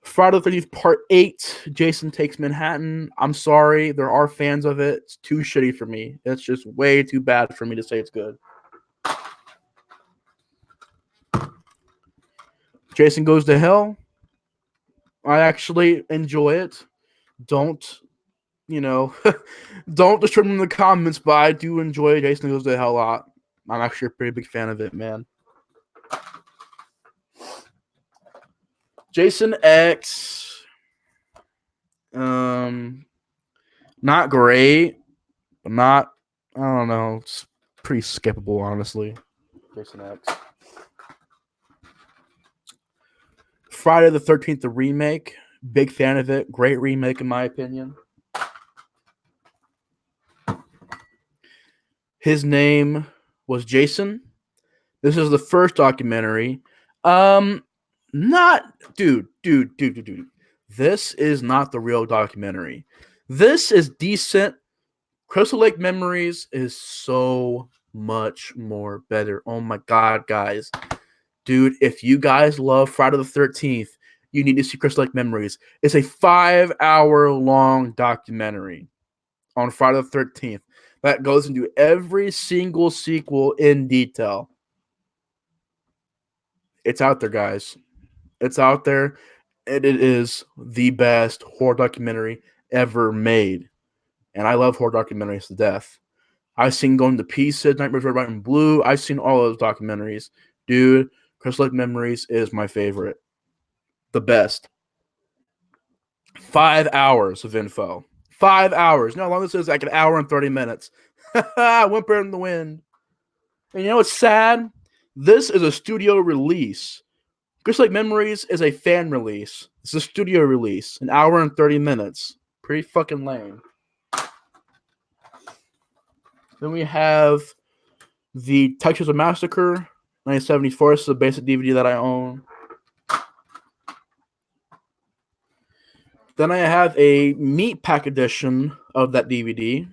Friday the 13th Part 8, Jason Takes Manhattan. I'm sorry. There are fans of it. It's too shitty for me. It's just way too bad for me to say it's good. Jason Goes to Hell. I actually enjoy it. Don't don't destroy them in the comments, but I do enjoy Jason Goes to Hell a lot. I'm actually a pretty big fan of it, man. Jason X. Not great, but I don't know. It's pretty skippable, honestly. Jason X. Friday the 13th, the remake. Big fan of it. Great remake, in my opinion. His Name Was Jason. This is the first documentary. Dude. This is not the real documentary. This is decent. Crystal Lake Memories is so much more better. Oh my god, guys. Dude, if you guys love Friday the 13th, you need to see Crystal Lake Memories. It's a 5-hour-long documentary on Friday the 13th that goes into every single sequel in detail. It's out there, guys. It's out there, and it is the best horror documentary ever made. And I love horror documentaries to death. I've seen Going to Pieces, Nightmares Red, White, and Blue. I've seen all those documentaries. Dude, Crystal Lake Memories is my favorite. The best. 5 hours of info. 5 hours. You know how long this is? Like an hour and 30 minutes. Whimper in the wind. And you know what's sad? This is a studio release. Crystal Lake Memories is a fan release. It's a studio release. An hour and 30 minutes. Pretty fucking lame. Then we have the Texas Massacre, 1974. This is a basic DVD that I own. Then I have a meat pack edition of that DVD.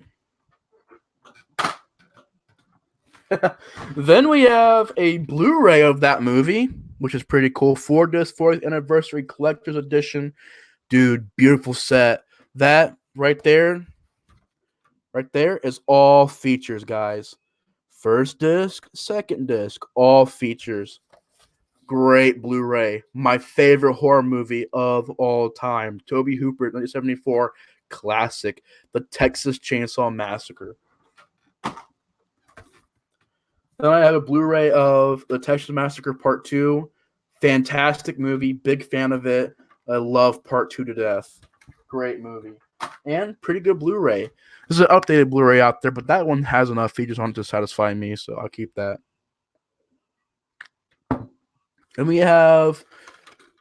Then we have a Blu-ray of that movie, which is pretty cool. 4-disc 4th anniversary collector's edition. Dude, beautiful set. That right there is all features, guys. First disc, second disc, all features. Great Blu-ray. My favorite horror movie of all time. Tobe Hooper, 1974 classic, The Texas Chainsaw Massacre. Then I have a Blu-ray of The Texas Massacre Part 2. Fantastic movie. Big fan of it. I love Part 2 to death. Great movie. And pretty good Blu-ray. There's an updated Blu-ray out there, but that one has enough features on it to satisfy me, so I'll keep that. And we have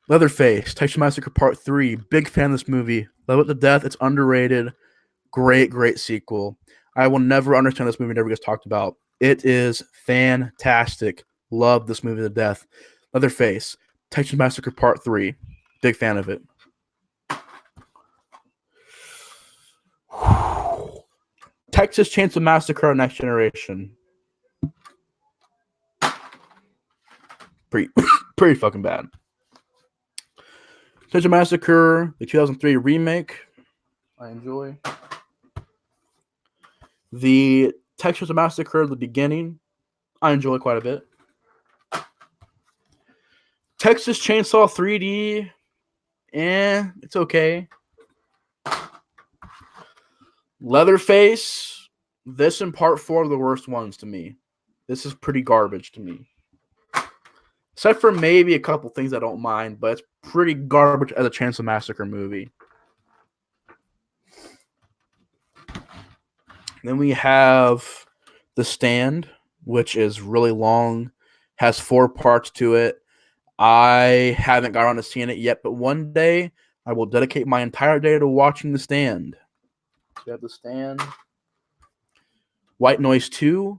Leatherface, Texas Massacre Part 3. Big fan of this movie. Love it to death. It's underrated. Great sequel. I will never understand this movie. Never gets talked about. It is fantastic. Love this movie to death. Leatherface, Texas Massacre Part 3. Big fan of it. Texas Chainsaw Massacre Next Generation. Pretty fucking bad. Texas Massacre, the 2003 remake. I enjoy. The Texas Massacre, the beginning, I enjoy quite a bit. Texas Chainsaw 3D, it's okay. Leatherface, this and Part 4 are the worst ones to me. This is pretty garbage to me. Except for maybe a couple things I don't mind, but it's pretty garbage as a Chainsaw Massacre movie. Then we have The Stand, which is really long, has 4 parts to it. I haven't got around to seeing it yet, but one day I will dedicate my entire day to watching The Stand. So we have The Stand. White Noise 2.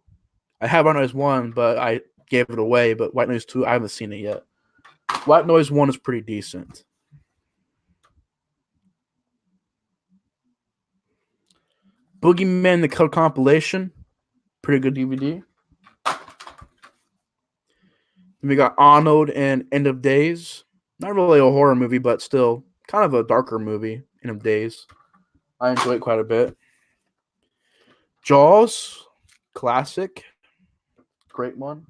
I have White Noise 1, but I gave it away. But White Noise 2, I haven't seen it yet. White Noise 1 is pretty decent. Boogeyman, the Killer Compilation. Pretty good DVD. Then we got Arnold and End of Days. Not really a horror movie, but still kind of a darker movie. End of Days. I enjoy it quite a bit. Jaws. Classic. Great one.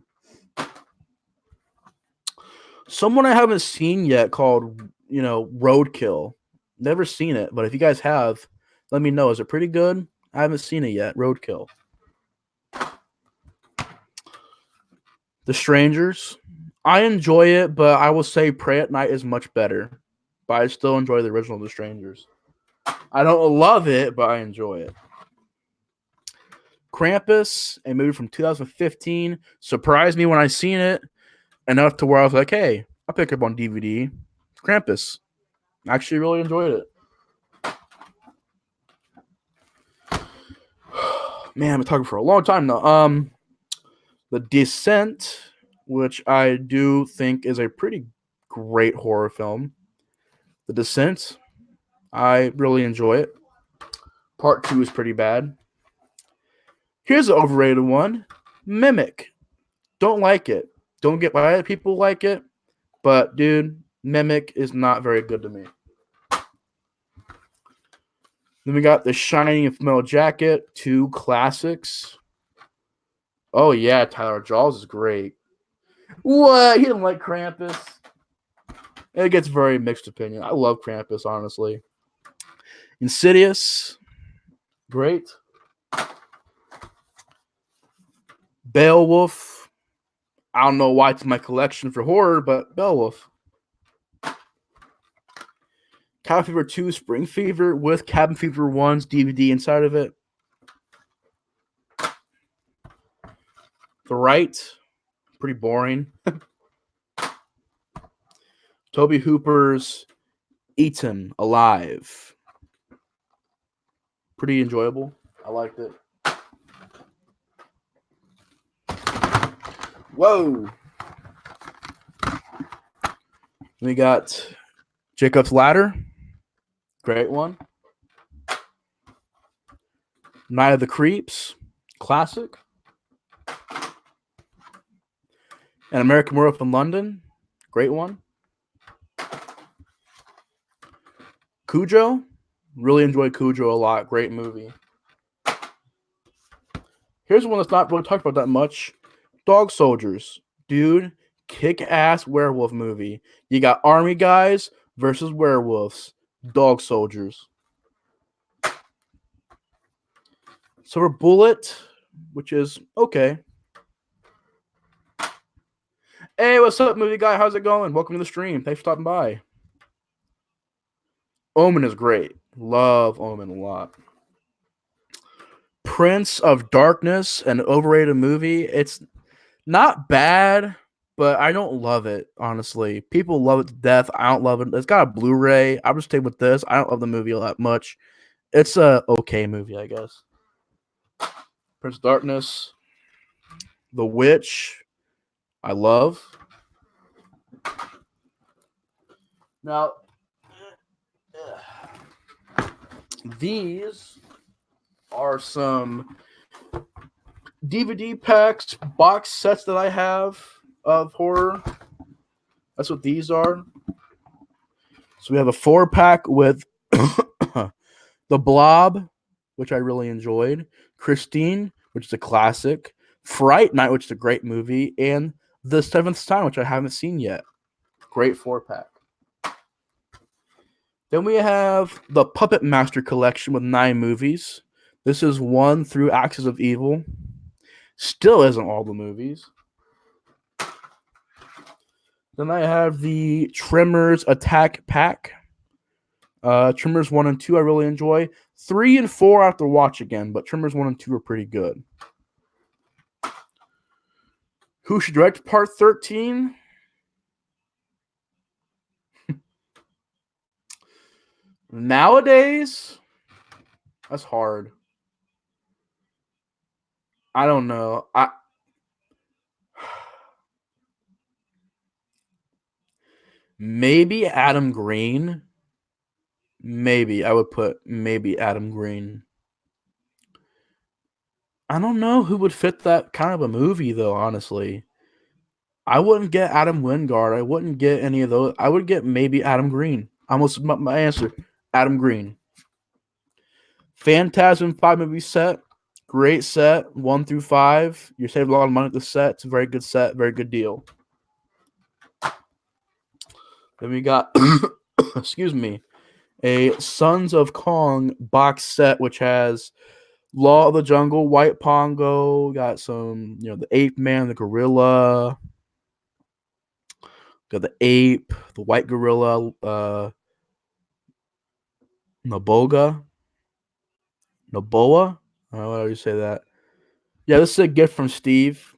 Someone I haven't seen yet called, Roadkill. Never seen it, but if you guys have, let me know. Is it pretty good? I haven't seen it yet. Roadkill. The Strangers. I enjoy it, but I will say Pray at Night is much better. But I still enjoy the original The Strangers. I don't love it, but I enjoy it. Krampus, a movie from 2015, surprised me when I seen it enough to where I was like, hey, I'll pick it up on DVD. Krampus. I actually really enjoyed it. Man, I've been talking for a long time now. The Descent, which I do think is a pretty great horror film. The Descent, I really enjoy it. Part 2 is pretty bad. Here's an overrated one. Mimic. Don't like it. Don't get why people like it. But, dude, Mimic is not very good to me. Then we got The Shining and Full Metal Jacket. 2 classics. Oh, yeah, Tyler. Jaws is great. What? He didn't like Krampus? It gets very mixed opinion. I love Krampus, honestly. Insidious. Great. Beowulf. I don't know why it's in my collection for horror, but Beowulf. Cabin Fever 2 Spring Fever with Cabin Fever 1's DVD inside of it. The Right. Pretty boring. Toby Hooper's Eaten Alive. Pretty enjoyable. I liked it. Whoa. We got Jacob's Ladder. Great one. Night of the Creeps. Classic. An American Werewolf in London. Great one. Cujo. Really enjoyed Cujo a lot. Great movie. Here's one that's not really talked about that much. Dog Soldiers. Dude, kick-ass werewolf movie. You got army guys versus werewolves. Dog Soldiers. Silver Bullet, which is okay. Hey, what's up, movie guy? How's it going? Welcome to the stream. Thanks for stopping by. Omen is great. Love Omen a lot. Prince of Darkness, an overrated movie. It's not bad, but I don't love it, honestly. People love it to death. I don't love it. It's got a Blu-ray. I'm just staying with this. I don't love the movie all that much. It's a okay movie, I guess. Prince of Darkness. The Witch. I love. Now, these are some DVD packs, box sets that I have of horror. That's what these are. So we have a 4-pack with The The Blob, which I really enjoyed. Christine, which is a classic. Fright Night, which is a great movie. And The Seventh Sign, which I haven't seen yet. Great 4-pack. Then we have the Puppet Master Collection with 9 movies. This is 1 through Axis of Evil. Still isn't all the movies. Then I have the Tremors Attack Pack. Tremors 1 and 2 I really enjoy. 3 and 4 I have to watch again, but Tremors 1 and 2 are pretty good. Who should direct Part 13? Nowadays, that's hard. I don't know. Maybe Adam Green. Maybe I would put maybe Adam Green. I don't know who would fit that kind of a movie though, honestly. I wouldn't get Adam Wingard. I wouldn't get any of those. I would get maybe Adam Green. Almost my answer. Adam Green. Phantasm 5 movie set. Great set. 1 through 5. You're saving a lot of money at the set. It's a very good set. Very good deal. Then we got, excuse me, a Sons of Kong box set, which has Law of the Jungle, White Pongo, got some, the Ape Man, the Gorilla, got the Ape, the White Gorilla, Naboa. How do you say that? Yeah, this is a gift from Steve.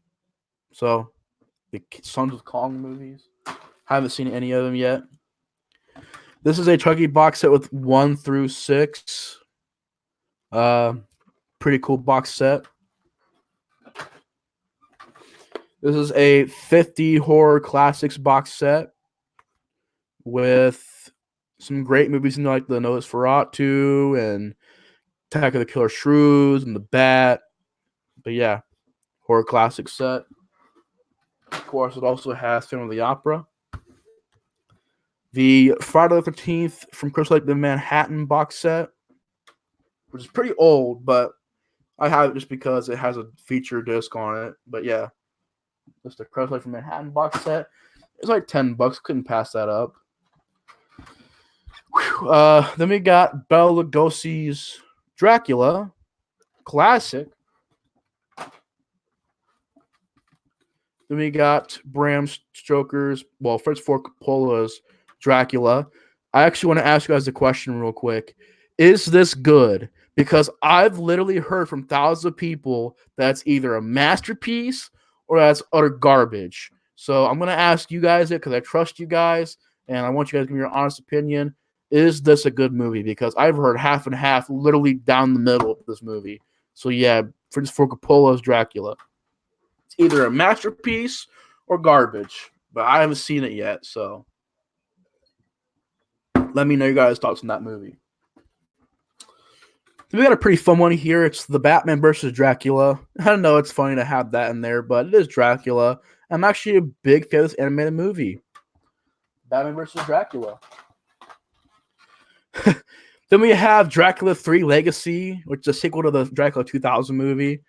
So, the Sons of Kong movies. Haven't seen any of them yet. This is a Chucky box set with 1 through 6. Pretty cool box set. This is a 50 horror classics box set with some great movies like the Nosferatu and Attack of the Killer Shrews and The Bat. But yeah, horror classic set. Of course, it also has Phantom of the Opera. The Friday the 13th from Chris Lake the Manhattan box set, which is pretty old, but I have it just because it has a feature disc on it. But yeah, just the Chris Lake from Manhattan box set. It's like $10. Couldn't pass that up. Then we got Bela Lugosi's Dracula, classic. Then we got Bram Stoker's, Francis Ford Coppola's Dracula. I actually want to ask you guys a question real quick. Is this good? Because I've literally heard from thousands of people that's either a masterpiece or that's utter garbage. So I'm going to ask you guys it because I trust you guys, and I want you guys to give me your honest opinion. Is this a good movie? Because I've heard half and half, literally down the middle of this movie. So yeah, Francis Ford Coppola's Dracula. It's either a masterpiece or garbage, but I haven't seen it yet, so let me know your guys' thoughts on that movie. We got a pretty fun one here. It's the Batman versus Dracula. I don't know, it's funny to have that in there, but it is Dracula. I'm actually a big fan of this animated movie. Batman versus Dracula. Then we have Dracula 3 Legacy, which is a sequel to the Dracula 2000 movie.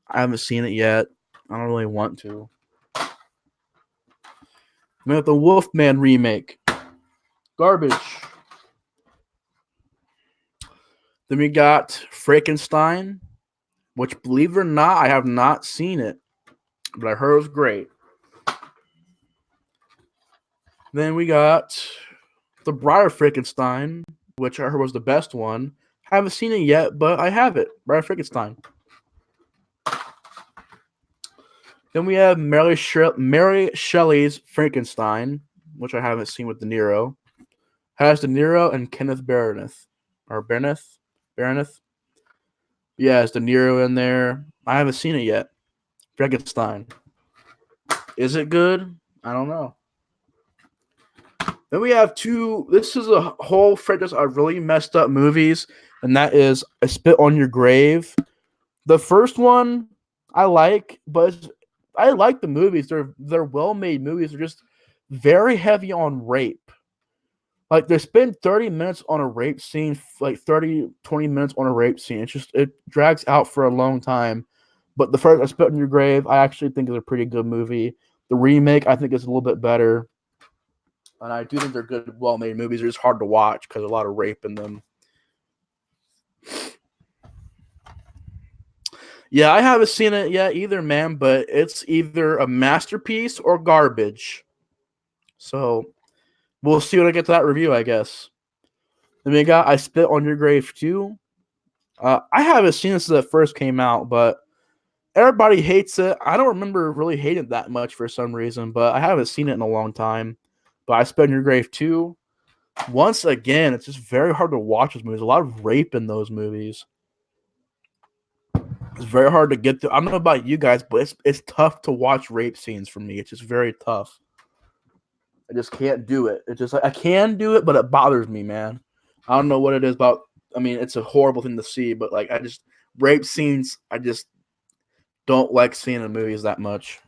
I haven't seen it yet. I don't really want to. We have the Wolfman remake. Garbage. Then we got Frankenstein, which, believe it or not, I have not seen it, but I heard it was great. Then we got The Bride of Frankenstein, which I heard was the best one. Haven't seen it yet, but I have it. Bride of Frankenstein. Then we have Mary Shelley's Frankenstein, which I haven't seen with De Niro. Has De Niro and Kenneth Branagh. Yeah, it's De Niro in there. I haven't seen it yet. Frankenstein. Is it good? I don't know. Then we have this is a whole franchise of really messed up movies, and that is I Spit on Your Grave. The first one I like, but I like the movies. They're well-made movies. They're just very heavy on rape. Like they spend 30 minutes on a rape scene, like 30, 20 minutes on a rape scene. It drags out for a long time. But the first I Spit on Your Grave, I actually think is a pretty good movie. The remake, I think, is a little bit better. And I do think they're good, well-made movies. They're just hard to watch because a lot of rape in them. Yeah, I haven't seen it yet either, man. But it's either a masterpiece or garbage. So we'll see when I get to that review, I guess. Then we got I Spit on Your Grave 2. I haven't seen it since it first came out, but everybody hates it. I don't remember really hating it that much for some reason, but I haven't seen it in a long time. But I Spit on Your Grave 2. Once again, it's just very hard to watch those movies. A lot of rape in those movies. It's very hard to get through. I don't know about you guys, but it's tough to watch rape scenes for me. It's just very tough. I just can't do it. It's just like I can do it, but it bothers me, man. I don't know what it is about. I mean, it's a horrible thing to see, but like I just rape scenes. I just don't like seeing in movies that much.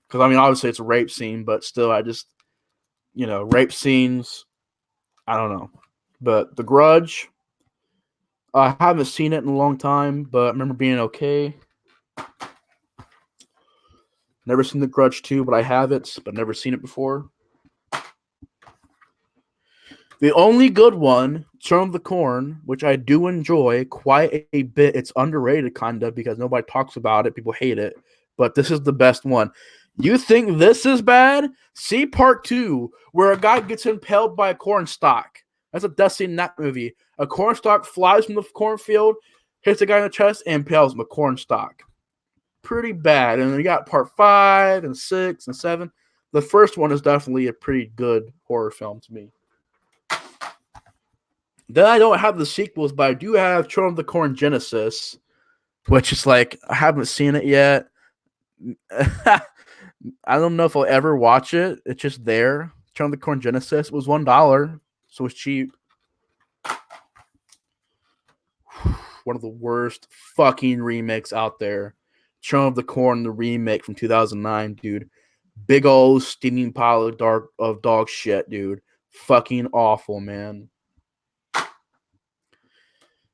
Because I mean, obviously it's a rape scene, but still, I just rape scenes. I don't know. But The Grudge, I haven't seen it in a long time, but I remember being okay. Never seen The Grudge 2, but I have it, but never seen it before. The only good one, Children of the Corn, which I do enjoy quite a bit. It's underrated, kind of, because nobody talks about it. People hate it. But this is the best one. You think this is bad? See part 2, where a guy gets impaled by a corn stalk. That's a death scene in that movie. A corn stalk flies from the cornfield, hits the guy in the chest, and impales him. A corn stalk. Pretty bad. And then you got part 5 and 6 and 7. The first one is definitely a pretty good horror film to me. Then I don't have the sequels, but I do have Children of the Corn Genesis, which is like, I haven't seen it yet. I don't know if I'll ever watch it. It's just there. Children of the Corn Genesis was $1, so it's cheap. One of the worst fucking remakes out there. Children of the Corn, the remake from 2009, dude. Big old steaming pile of dog shit, dude. Fucking awful, man.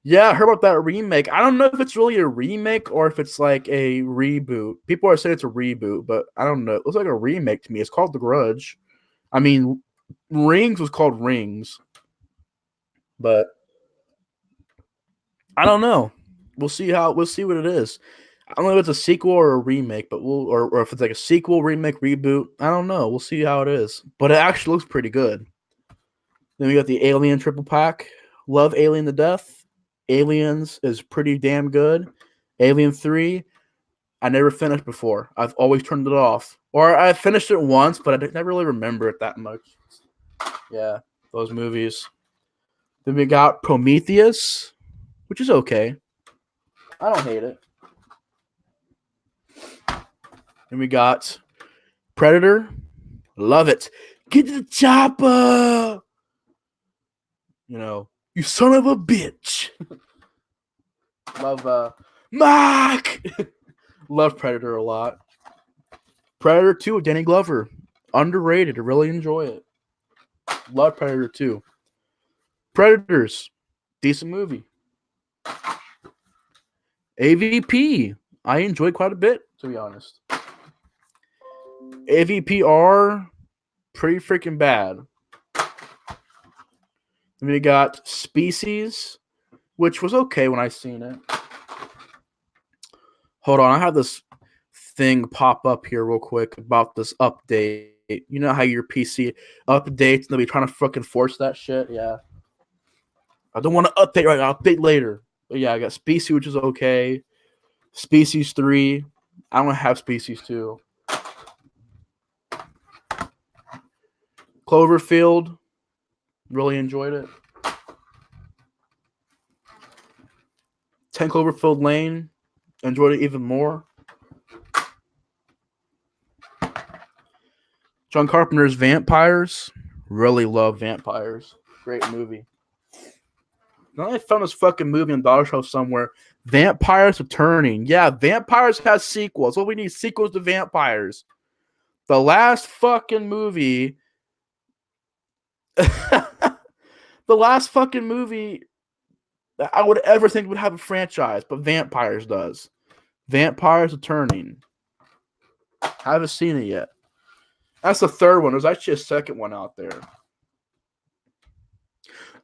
Yeah, I heard about that remake. I don't know if it's really a remake or if it's like a reboot. People are saying it's a reboot, but I don't know. It looks like a remake to me. It's called The Grudge. I mean, Rings was called Rings, but I don't know. We'll see what it is. I don't know if it's a sequel or a remake, but or if it's like a sequel, remake, reboot. I don't know. We'll see how it is. But it actually looks pretty good. Then we got the Alien triple pack. Love Alien to death. Aliens is pretty damn good. Alien 3, I never finished before. I've always turned it off. Or I finished it once, but I never really remember it that much. Yeah, those movies. Then we got Prometheus, which is okay. I don't hate it. Then we got Predator. Love it. Get to the chopper! You son of a bitch. Love Mark. Love Predator a lot. Predator 2 with Danny Glover. Underrated. I really enjoy it. Love Predator 2. Predators. Decent movie. AVP. I enjoyed quite a bit, to be honest. AVPR. Pretty freaking bad. Then we got Species, which was okay when I seen it. Hold on, I have this thing pop up here real quick about this update. You know how your PC updates and they'll be trying to fucking force that shit? Yeah. I don't want to update right now. I'll update later. But yeah, I got Species, which is okay. Species 3. I don't have Species 2. Cloverfield. Really enjoyed it. 10 Cloverfield Lane. Enjoyed it even more. John Carpenter's Vampires. Really love Vampires. Great movie. Now I found this fucking movie on Dollar Show somewhere. Vampires Returning. Yeah, Vampires has sequels. What we need sequels to Vampires. The last fucking movie the last fucking movie that I would ever think would have a franchise, but Vampires does. Vampires are Turning. I haven't seen it yet. That's the third one. There's actually a second one out there.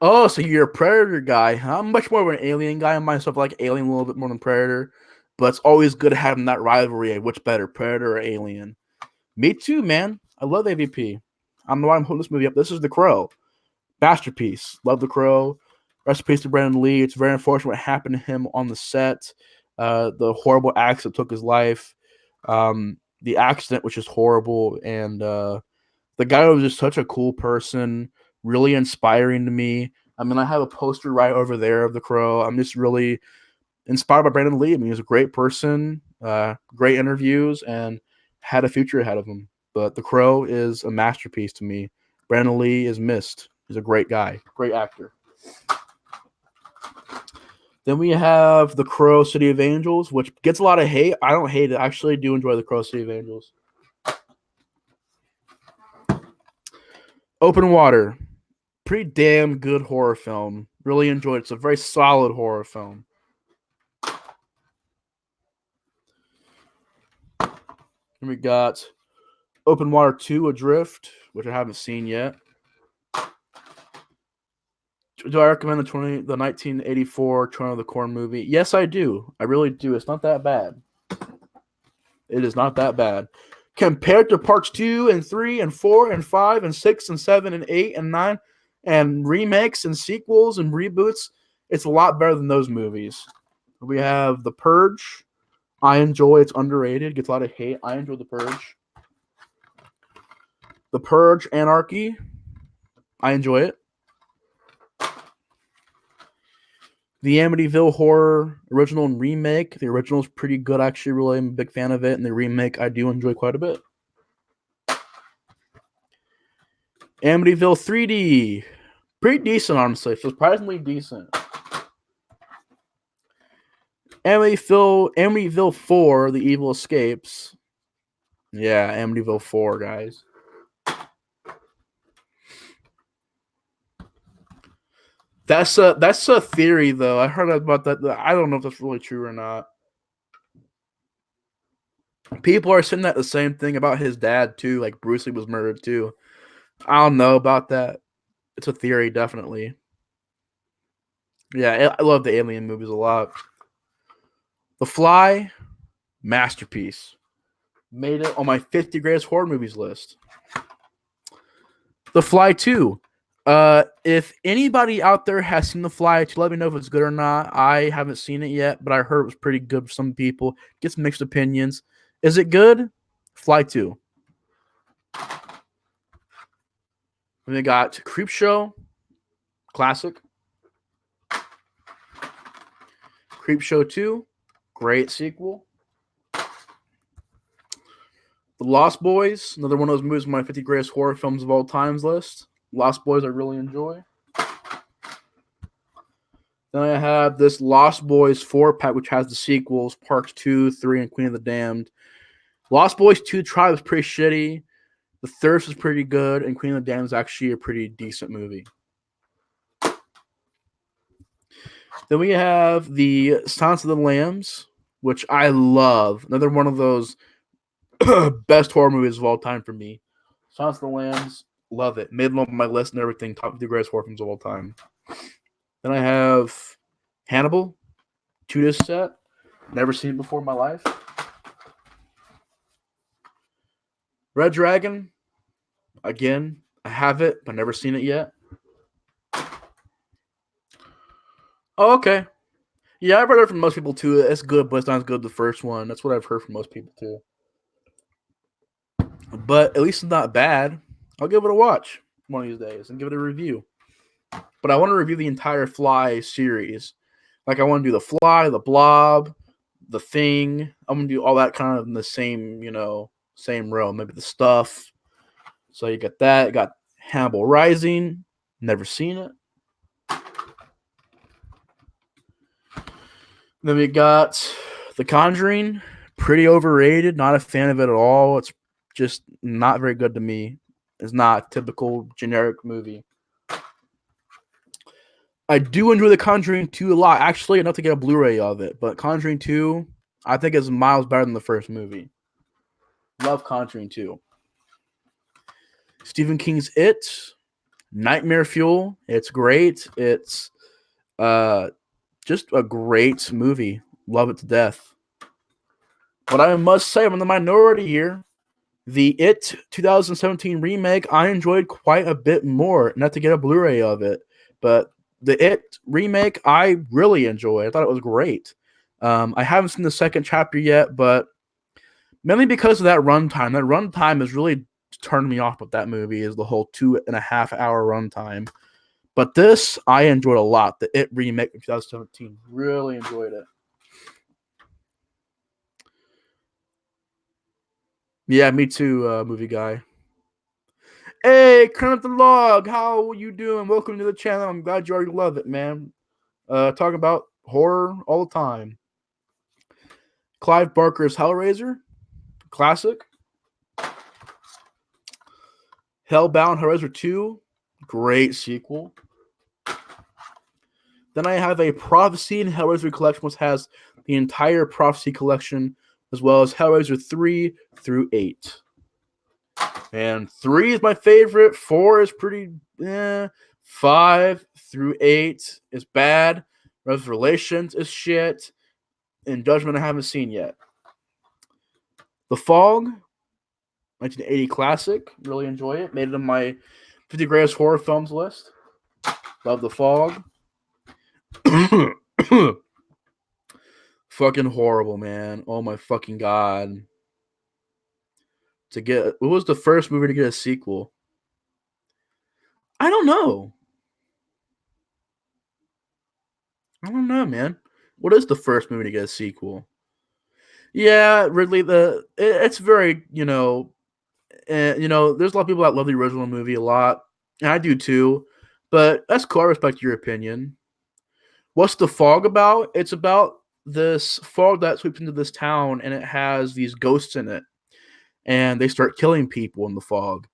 Oh, so you're a Predator guy. I'm much more of an Alien guy. I myself like Alien a little bit more than Predator. But it's always good having that rivalry of which better, Predator or Alien. Me too, man. I love AVP. I don't know why I'm holding this movie up. This is The Crow. Masterpiece. Love The Crow. Rest in peace to Brandon Lee. It's very unfortunate what happened to him on the set. The horrible accident took his life. The accident was just horrible. And the guy was just such a cool person, really inspiring to me. I mean, I have a poster right over there of The Crow. I'm just really inspired by Brandon Lee. I mean, he's a great person, great interviews, and had a future ahead of him. But The Crow is a masterpiece to me. Brandon Lee is missed. He's a great guy, great actor. Then we have The Crow, City of Angels, which gets a lot of hate. I don't hate it. I actually do enjoy The Crow, City of Angels. Open Water. Pretty damn good horror film. Really enjoyed it. It's a very solid horror film. And we got Open Water 2, Adrift, which I haven't seen yet. Do I recommend the 1984 Children of the Corn movie? Yes, I do. I really do. It's not that bad. It is not that bad. Compared to parts 2 and 3 and 4 and 5 and 6 and 7 and 8 and 9 and remakes and sequels and reboots, it's a lot better than those movies. We have The Purge. I enjoy. It's underrated. Gets a lot of hate. I enjoy The Purge. The Purge, Anarchy. I enjoy it. The Amityville Horror original and remake. The original is pretty good, actually. Really, I'm a big fan of it. And the remake, I do enjoy quite a bit. Amityville 3D. Pretty decent, honestly. Surprisingly decent. Amityville 4, The Evil Escapes. Yeah, Amityville 4, guys. That's a theory, though. I heard about that. I don't know if that's really true or not. People are saying that the same thing about his dad, too. Like, Bruce Lee was murdered, too. I don't know about that. It's a theory, definitely. Yeah, I love the Alien movies a lot. The Fly, masterpiece. Made it on my 50 greatest horror movies list. The Fly 2. If anybody out there has seen The Fly 2, let me know if it's good or not. I haven't seen it yet, but I heard it was pretty good for some people. Get some mixed opinions. Is it good? Fly 2. And we got Creepshow, classic. Creepshow 2, great sequel. The Lost Boys, another one of those movies on my 50 greatest horror films of all times list. Lost Boys I really enjoy. Then I have this Lost Boys 4-pack, which has the sequels, Parks 2, 3, and Queen of the Damned. Lost Boys 2 Tribe was pretty shitty. The Thirst is pretty good, and Queen of the Damned is actually a pretty decent movie. Then we have the Silence of the Lambs, which I love. Another one of those best horror movies of all time for me. Silence of the Lambs, love it. Made it on my list and everything. Top 50 greatest horror films of all time. Then I have Hannibal, 2-disc set. Never seen it before in my life. Red Dragon, again, I have it, but never seen it yet. Oh, okay. Yeah, I've heard it from most people too. It's good, but it's not as good as the first one. That's what I've heard from most people too. But at least it's not bad. I'll give it a watch one of these days and give it a review. But I want to review the entire Fly series. Like, I want to do the Fly, the Blob, the Thing. I'm going to do all that kind of in the same, same row. Maybe the Stuff. So you got that. You got Hannibal Rising. Never seen it. Then we got The Conjuring. Pretty overrated. Not a fan of it at all. It's just not very good to me. It's not a typical generic movie. I do enjoy The Conjuring 2 a lot. Actually, enough to get a Blu-ray of it. But Conjuring 2, I think is miles better than the first movie. Love Conjuring 2. Stephen King's It, Nightmare Fuel. It's great. It's just a great movie. Love it to death. But I must say, I'm in the minority here. The It 2017 remake, I enjoyed quite a bit more. Not to get a Blu-ray of it, but the It remake, I really enjoyed. I thought it was great. I haven't seen the second chapter yet, but mainly because of that runtime. That runtime has really turned me off with that movie, is the whole 2.5 hour runtime. But this, I enjoyed a lot. The It remake of 2017. Really enjoyed it. Yeah, me too, movie guy. Hey, Kermit the Log, how you doing? Welcome to the channel. I'm glad you already love it, man. Talking about horror all the time. Clive Barker's Hellraiser, classic. Hellbound Hellraiser 2, great sequel. Then I have a Prophecy and Hellraiser collection, which has the entire Prophecy collection, as well as Hellraiser 3 through 8. And 3 is my favorite. 4 is pretty 5 through 8 is bad. Revelations is shit. And Judgment I haven't seen yet. The Fog, 1980 classic. Really enjoy it. Made it on my 50 greatest horror films list. Love The Fog. Fucking horrible, man. Oh my fucking god. What was the first movie to get a sequel? I don't know. Man. What is the first movie to get a sequel? Yeah, Ridley. It's very there's a lot of people that love the original movie a lot, and I do too. But that's cool. I respect your opinion. What's The Fog about? It's about this fog that sweeps into this town, and it has these ghosts in it, and they start killing people in the fog.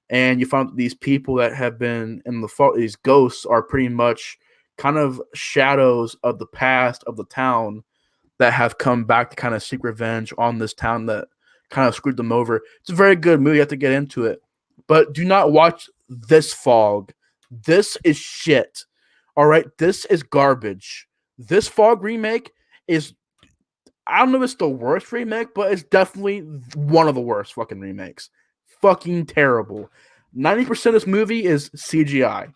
And you find these people that have been in the fog, these ghosts are pretty much kind of shadows of the past of the town that have come back to kind of seek revenge on this town that kind of screwed them over. It's a very good movie. You have to get into it. But do not watch this Fog. This is shit. All right? This is garbage. This Fog remake is, I don't know if it's the worst remake, but it's definitely one of the worst fucking remakes. Fucking terrible. 90% of this movie is CGI.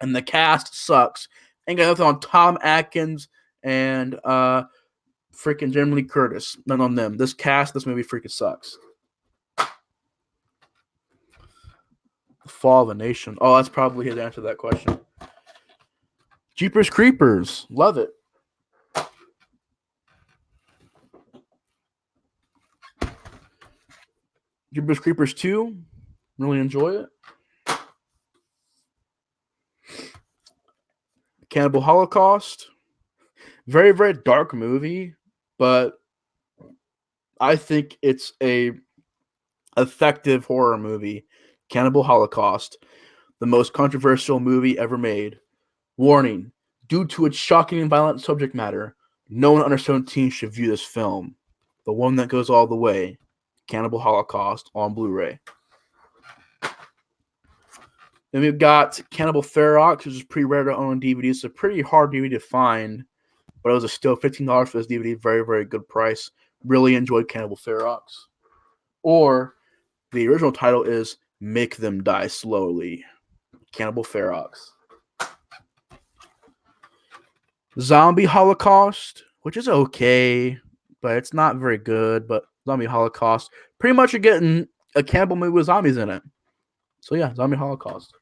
And the cast sucks. Ain't got nothing on Tom Atkins and freaking Jamie Lee Curtis. None on them. This movie freaking sucks. The Fall of a Nation. Oh, that's probably his answer to that question. Jeepers Creepers. Love it. Jeepers Creepers 2. Really enjoy it. Cannibal Holocaust. Very, very dark movie, but I think it's a effective horror movie. Cannibal Holocaust, the most controversial movie ever made. Warning, due to its shocking and violent subject matter, no one under 17 should view this film. The one that goes all the way. Cannibal Holocaust on Blu-ray. Then we've got Cannibal Ferox, which is pretty rare to own on DVD. It's a pretty hard DVD to find, but it was still $15 for this DVD. Very, very good price. Really enjoyed Cannibal Ferox. Or the original title is Make Them Die Slowly. Cannibal Ferox. Zombie Holocaust, which is okay, but it's not very good. But Zombie Holocaust, pretty much you're getting a cannibal movie with zombies in it. So yeah, Zombie Holocaust.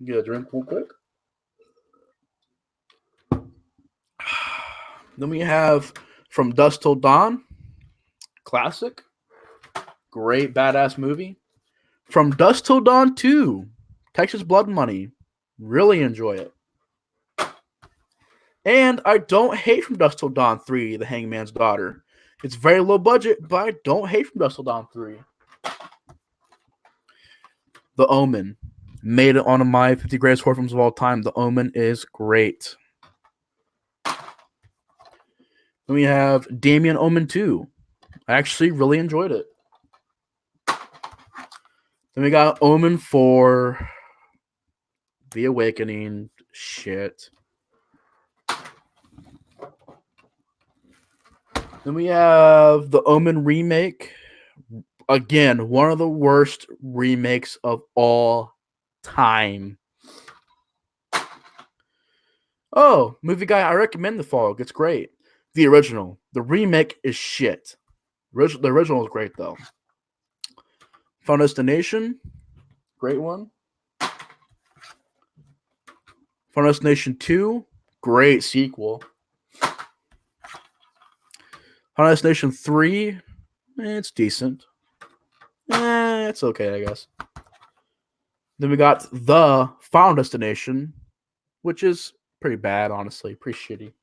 Get a drink real quick. Then we have From Dusk Till Dawn. Classic. Great badass movie. From Dusk Till Dawn 2. Texas Blood Money. Really enjoy it. And I don't hate From Dusk Till Dawn 3, The Hangman's Daughter. It's very low budget, but I don't hate From Dusk Till Dawn 3. The Omen. made it on my 50 greatest horror films of all time. The Omen is great. Then we have Damien Omen 2. I actually really enjoyed it. Then we got Omen 4. The Awakening. Shit. Then we have the Omen remake. Again, one of the worst remakes of all time. Oh, movie guy, I recommend The Fog. It's great. The original. The remake is shit. The original is great, though. Final Destination. Great one. Final Destination 2. Great sequel. Final Destination 3. It's decent. It's okay, I guess. Then we got The Final Destination, which is pretty bad, honestly. Pretty shitty.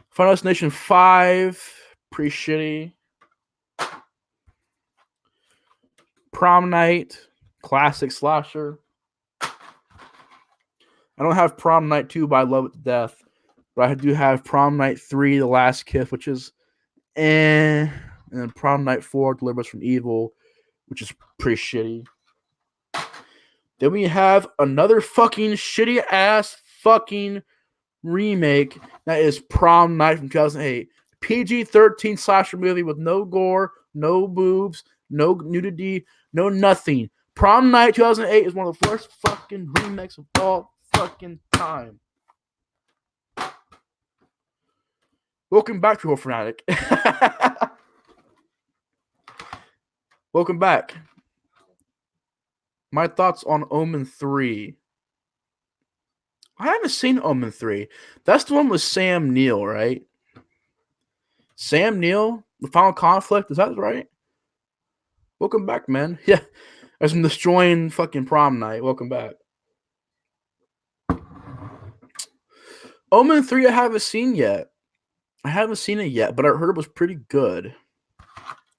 Final Destination 5, pretty shitty. Prom Night, classic slasher. I don't have Prom Night 2, but I love it to death. But I do have Prom Night 3, The Last Kiss, which is and then Prom Night 4, Deliver Us from Evil, which is pretty shitty. Then we have another fucking shitty ass fucking remake that is Prom Night from 2008. PG-13 slasher movie with no gore, no boobs, no nudity, no nothing. Prom Night 2008 is one of the worst fucking remakes of all fucking time. Welcome back to Horror Fanatic. Welcome back. My thoughts on Omen 3. I haven't seen Omen 3. That's the one with Sam Neill, right? Sam Neill? The Final Conflict? Is that right? Welcome back, man. Yeah. As I'm destroying fucking Prom Night. Welcome back. Omen 3 I haven't seen yet. I haven't seen it yet, but I heard it was pretty good.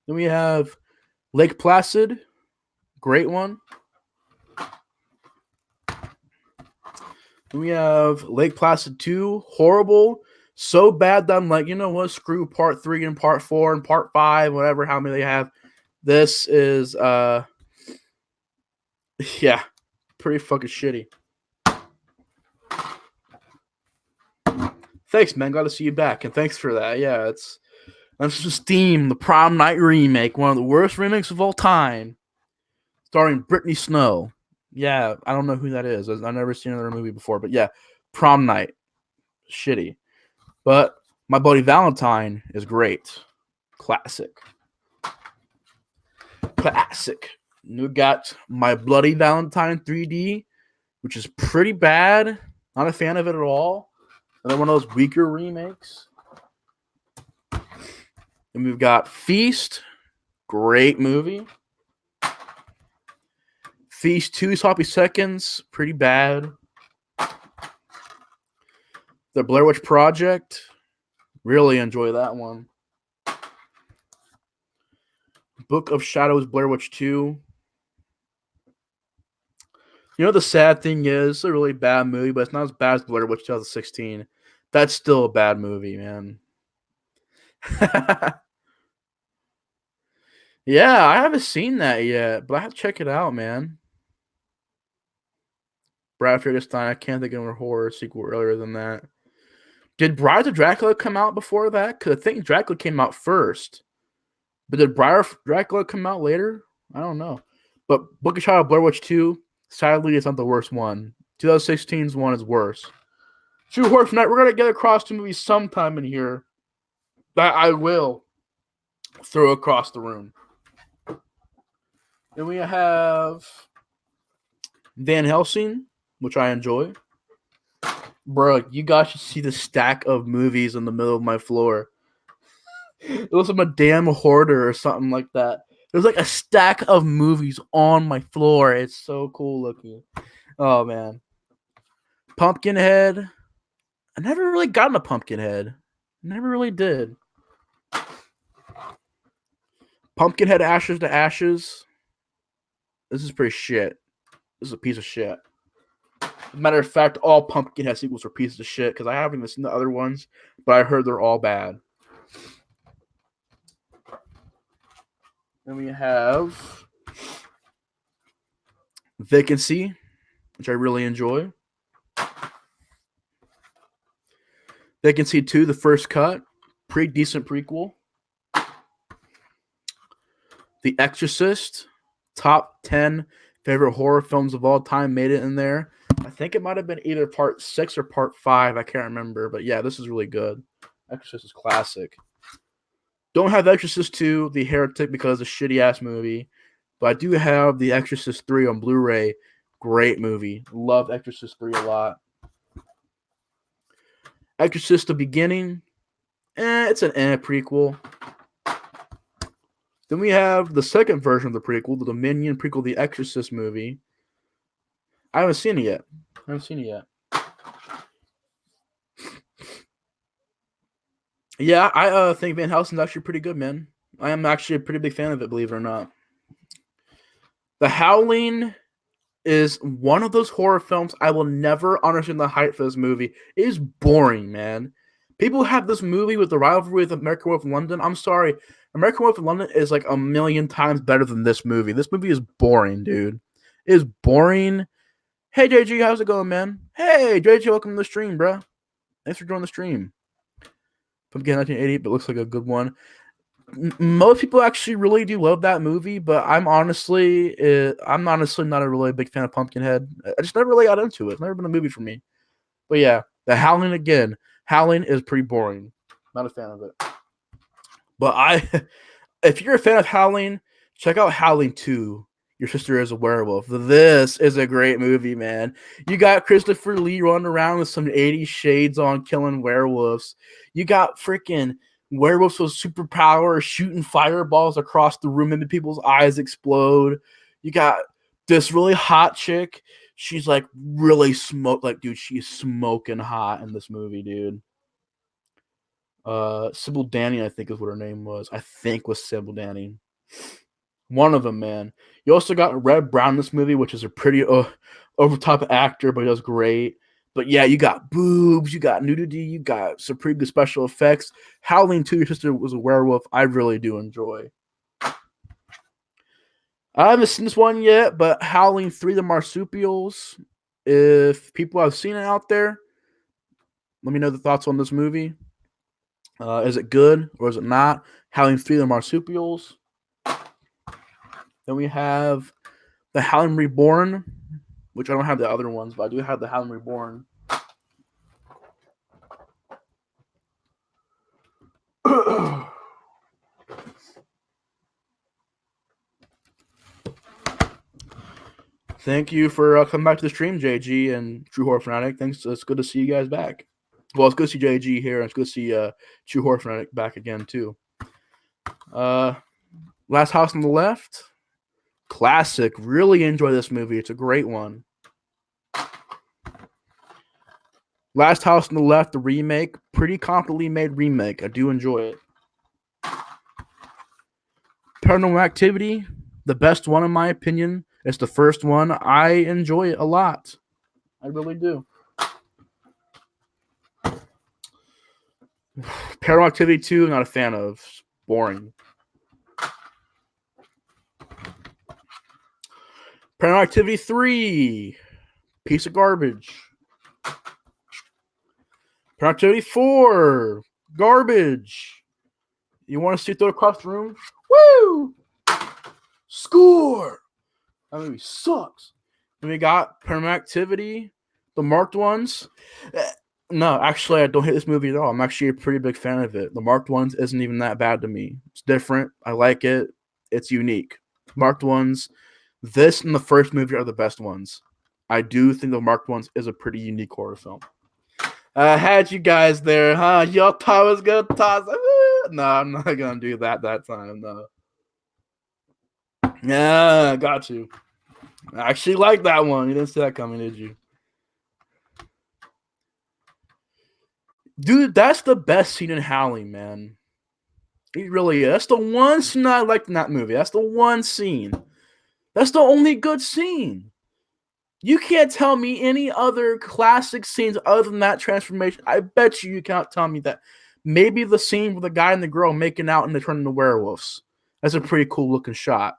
Then we have Lake Placid. Great one. Then we have Lake Placid 2. Horrible. So bad that I'm like, you know what? Screw part 3 and part 4 and part 5, whatever, how many they have. This is, yeah, pretty fucking shitty. Thanks, man. Glad to see you back, and thanks for that. Yeah, that's just Steam, the Prom Night remake, one of the worst remakes of all time, starring Brittany Snow. Yeah, I don't know who that is. I've never seen another movie before, but yeah, Prom Night, shitty. But My Bloody Valentine is great, classic. We got My Bloody Valentine 3D, which is pretty bad. Not a fan of it at all. Another one of those weaker remakes. And we've got Feast. Great movie. Feast 2 Sloppy Seconds. Pretty bad. The Blair Witch Project. Really enjoy that one. Book of Shadows Blair Witch 2. You know the sad thing is, it's a really bad movie, but it's not as bad as Blair Witch 2016. That's still a bad movie, man. Yeah, I haven't seen that yet, but I have to check it out, man. Brad Frankenstein, I can't think of a horror sequel earlier than that. Did Bride of Dracula come out before that? Because I think Dracula came out first. But did Bride of Dracula come out later? I don't know. But Book of Shadows Blair Witch 2, sadly, it's not the worst one. 2016's one is worse. True Horror Night, we're going to get across two movies sometime in here that I will throw across the room. Then we have Van Helsing, which I enjoy. Bro, you guys should see the stack of movies in the middle of my floor. It looks like I'm a damn hoarder or something like that. There's like a stack of movies on my floor. It's so cool looking. Oh, man. Pumpkinhead. I never really got into Pumpkinhead. Never really did. Pumpkinhead Ashes to Ashes. This is pretty shit. This is a piece of shit. Matter of fact, all Pumpkinhead sequels are pieces of shit because I haven't even seen the other ones, but I heard they're all bad. Then we have Vacancy, which I really enjoy. Vacancy 2, The First Cut, pretty decent prequel. The Exorcist, top 10 favorite horror films of all time, made it in there. I think it might have been either part 6 or part 5. I can't remember. But yeah, this is really good. Exorcist is classic. Don't have Exorcist 2, The Heretic, because it's a shitty-ass movie. But I do have The Exorcist 3 on Blu-ray. Great movie. Love Exorcist 3 a lot. Exorcist The Beginning. It's an prequel. Then we have the second version of the prequel, the Dominion prequel, The Exorcist movie. I haven't seen it yet. Yeah, I think Van Helsing's actually pretty good, man. I am actually a pretty big fan of it, believe it or not. The Howling is one of those horror films I will never understand the hype for this movie. It is boring, man. People have this movie with the rivalry with American Werewolf in London. I'm sorry. American Werewolf in London is like a million times better than this movie. This movie is boring, dude. It is boring. Hey, JG, how's it going, man? Hey, JG, welcome to the stream, bro. Thanks for joining the stream. Pumpkin 1980, but looks like a good one. Most people actually really do love that movie, but I'm honestly not a really big fan of Pumpkinhead. I just never really got into it. It's never been a movie for me. But yeah, The Howling again. Howling is pretty boring. Not a fan of it. But if you're a fan of Howling, check out Howling 2. Your Sister is a Werewolf. This is a great movie, man. You got Christopher Lee running around with some 80s shades on killing werewolves. You got freaking werewolves with superpowers shooting fireballs across the room and people's eyes explode. You got this really hot chick. She's like really dude, she's smoking hot in this movie, dude. Sybil Danning, I think is what her name was. I think was Sybil Danning. One of them, man. You also got Red Brown in this movie, which is a pretty over-top actor, but he does great. But yeah, you got boobs, you got nudity, you got some pretty good special effects. Howling 2, Your Sister was a Werewolf, I really do enjoy. I haven't seen this one yet, but Howling 3, The Marsupials. If people have seen it out there, let me know the thoughts on this movie. Is it good or is it not? Howling 3, The Marsupials. Then we have The Howling Reborn, which I don't have the other ones, but I do have The Howling Reborn. Thank you for coming back to the stream, JG and True Horror Fanatic. Thanks. It's good to see you guys back. Well, it's good to see JG here, and it's good to see True Horror Fanatic back again, too. Last House on the Left. Classic. Really enjoy this movie. It's a great one. Last House on the Left, the remake. Pretty competently made remake. I do enjoy it. Paranormal Activity. The best one, in my opinion. It's the first one. I enjoy it a lot. I really do. Paranormal Activity 2, not a fan of. It's boring. Paranormal Activity 3, piece of garbage. Paranormal Activity 4, garbage. You want to see it through across the room? Woo! Score! That movie sucks. And we got Paranormal Activity, the marked ones. No, actually, I don't hate this movie at all. I'm actually a pretty big fan of it. The marked ones isn't even that bad to me. It's different. I like it. It's unique. Marked ones. This and the first movie are the best ones. I do think the marked ones is a pretty unique horror film. I had you guys there, huh? Y'all thought I was gonna toss. No, I'm not gonna do that time. No. Yeah, got you. I actually like that one. You didn't see that coming, did you? Dude, that's the best scene in Howling, man. It really is. That's the one scene I liked in that movie. That's the one scene. That's the only good scene. You can't tell me any other classic scenes other than that transformation. I bet you can't tell me that. Maybe the scene with the guy and the girl making out and they turn into werewolves. That's a pretty cool looking shot.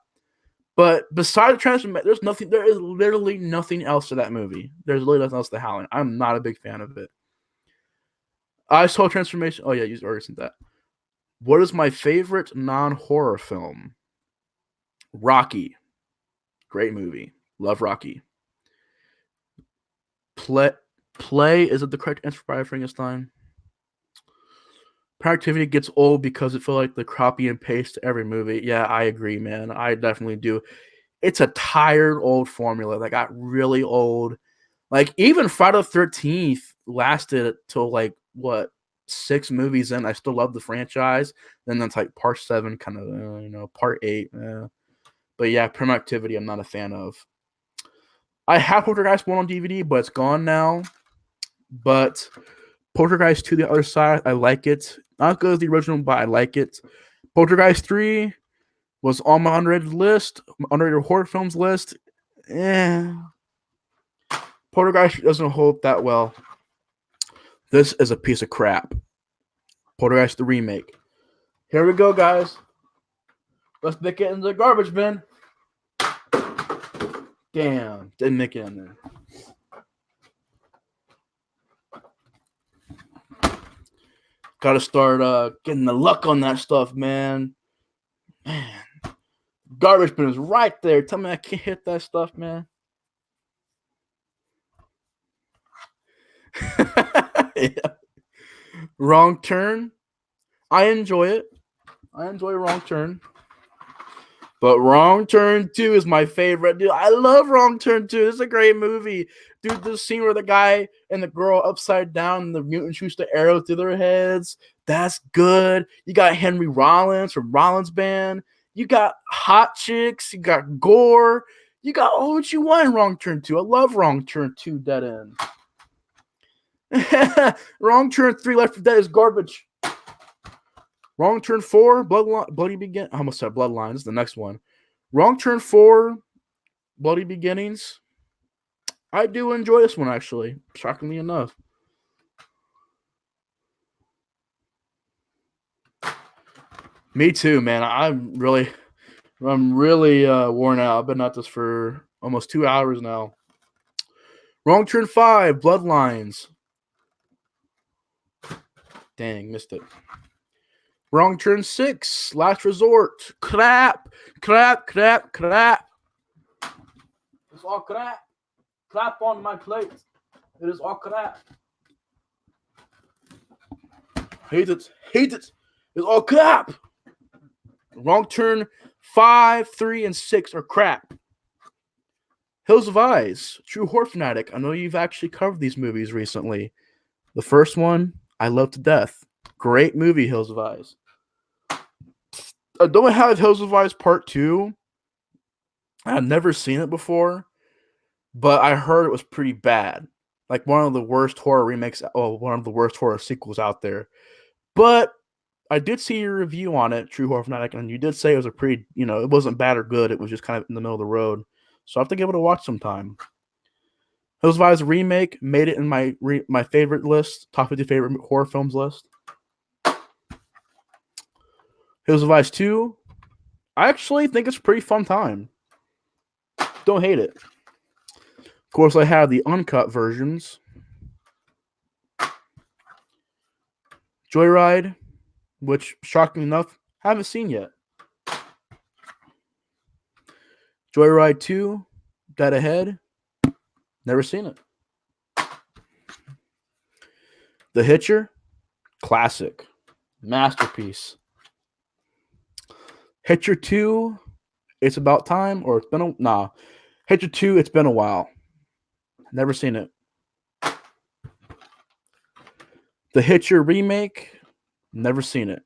But besides the transformation, there's nothing. There is literally nothing else to that movie. There's literally nothing else to Howling. I'm not a big fan of it. I saw transformation. Oh yeah, you already said that. What is my favorite non-horror film? Rocky. Great movie. Love Rocky. Play is it the correct answer for Frankenstein? Productivity gets old because it feels like the copy and paste to every movie. Yeah, I agree, man. I definitely do. It's a tired old formula that got really old. Like even Friday the 13th lasted till like what 6 movies in. I still love the franchise. Then that's like part 7, kind of part 8. But yeah, Productivity I'm not a fan of. I have Poltergeist 1 on DVD, but it's gone now. But Poltergeist 2, The Other Side, I like it. Not as good as the original, but I like it. Poltergeist 3 was on my underrated horror films list. Poltergeist doesn't hold that well. This is a piece of crap. Poltergeist the remake. Here we go, guys. Let's stick it in the garbage bin. Damn, didn't make it in there. Gotta start getting the luck on that stuff, man. Man. Garbage bin is right there. Tell me I can't hit that stuff, man. Yeah. Wrong Turn. I enjoy it. I enjoy Wrong Turn. But Wrong Turn 2 is my favorite. Dude, I love Wrong Turn 2. It's a great movie. Dude, the scene where the guy and the girl upside down and the mutant shoots the arrow through their heads. That's good. You got Henry Rollins from Rollins Band. You got hot chicks. You got gore. You got all what you want in Wrong Turn 2. I love Wrong Turn 2 Dead End. Wrong Turn 3 Left 4 Dead is garbage. Wrong Turn 4 Bloody Begin. I almost said Bloodlines. The next one. Wrong Turn 4 Bloody Beginnings. I do enjoy this one, actually. Shockingly enough. Me too, man. I'm really worn out. I've been at this for almost 2 hours now. Wrong Turn 5 Bloodlines. Dang, missed it. Wrong Turn 6 Last Resort. Crap. It's all crap. Crap on my plate. It is all crap. Hate it. It's all crap. Wrong Turn 5, 3, and 6 are crap. Hills of Eyes, True Horror Fanatic. I know you've actually covered these movies recently. The first one, I love to death. Great movie, Hills of Eyes. I don't have Hills of Eyes Part 2. I've never seen it before, but I heard it was pretty bad. Like one of the worst horror remakes, one of the worst horror sequels out there. But I did see your review on it, True Horror Fanatic, and you did say it was a pretty, it wasn't bad or good. It was just kind of in the middle of the road. So I have to give it a watch sometime. Hills of Eyes remake made it in my favorite list, top 50 favorite horror films list. Hills of Eyes 2, I actually think it's a pretty fun time. Don't hate it. Of course, I have the uncut versions. Joyride, which, shockingly enough, haven't seen yet. Joyride 2, Dead Ahead, never seen it. The Hitcher, classic, masterpiece. Hitcher 2, It's About Time, or Hitcher 2, It's Been a While. Never seen it. The Hitcher remake, never seen it.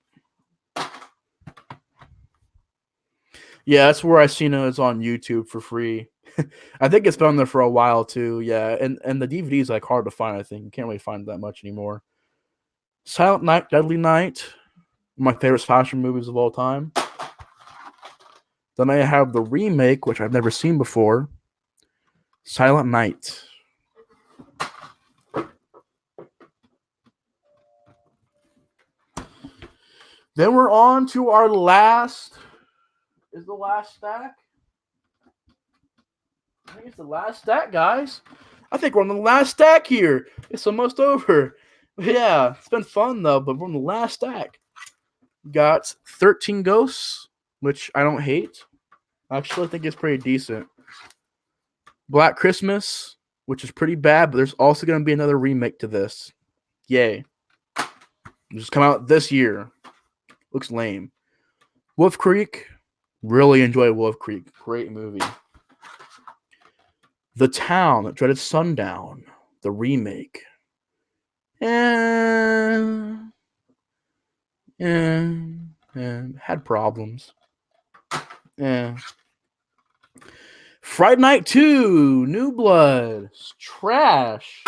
Yeah, that's where I seen it. It's on YouTube for free. I think it's been on there for a while too. Yeah, and the DVD is like hard to find. I think you can't really find that much anymore. Silent Night, Deadly Night, my favorite slasher movies of all time. Then I have the remake, which I've never seen before, Silent Night. Then we're on to our last. Is the last stack? I think it's the last stack, guys. I think we're on the last stack here. It's almost over. Yeah, it's been fun though, but we're on the last stack. Got 13 Ghosts, which I don't hate. Actually, I think it's pretty decent. Black Christmas, which is pretty bad, but there's also going to be another remake to this. Yay. Just come out this year. Looks lame. Wolf Creek. Really enjoy Wolf Creek. Great movie. The Town, Dreaded Sundown. The remake. And had problems. Yeah. Friday Night 2, New Blood. It's trash.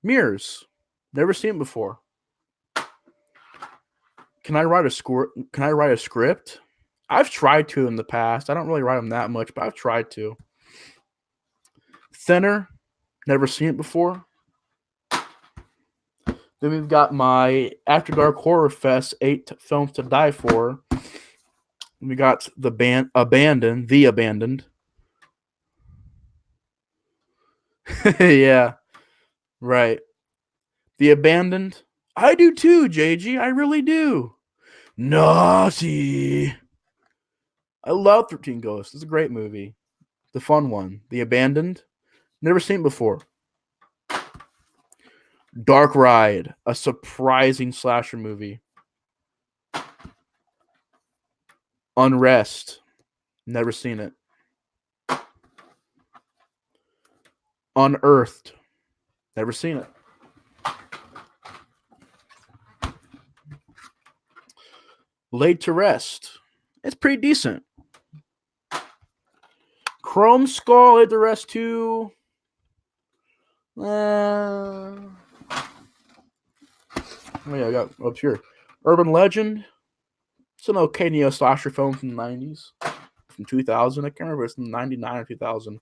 Mirrors. Never seen it before. Can I write a script? I've tried to in the past. I don't really write them that much, but I've tried to. Thinner. Never seen it before. Then we've got my After Dark Horror Fest 8 films to die for. We got The Abandoned. Yeah, right. The Abandoned. I do too, JG. I really do. Naughty. I love 13 Ghosts. It's a great movie. The fun one. The Abandoned. Never seen it before. Dark Ride. A surprising slasher movie. Unrest. Never seen it. Unearthed. Never seen it. Laid to Rest. It's pretty decent. Chrome Skull, Laid to Rest 2. Oh yeah, I got up here. Urban Legend. It's an okay neo slasher film from the 90s. From 2000. I can't remember if it's from 99 or 2000.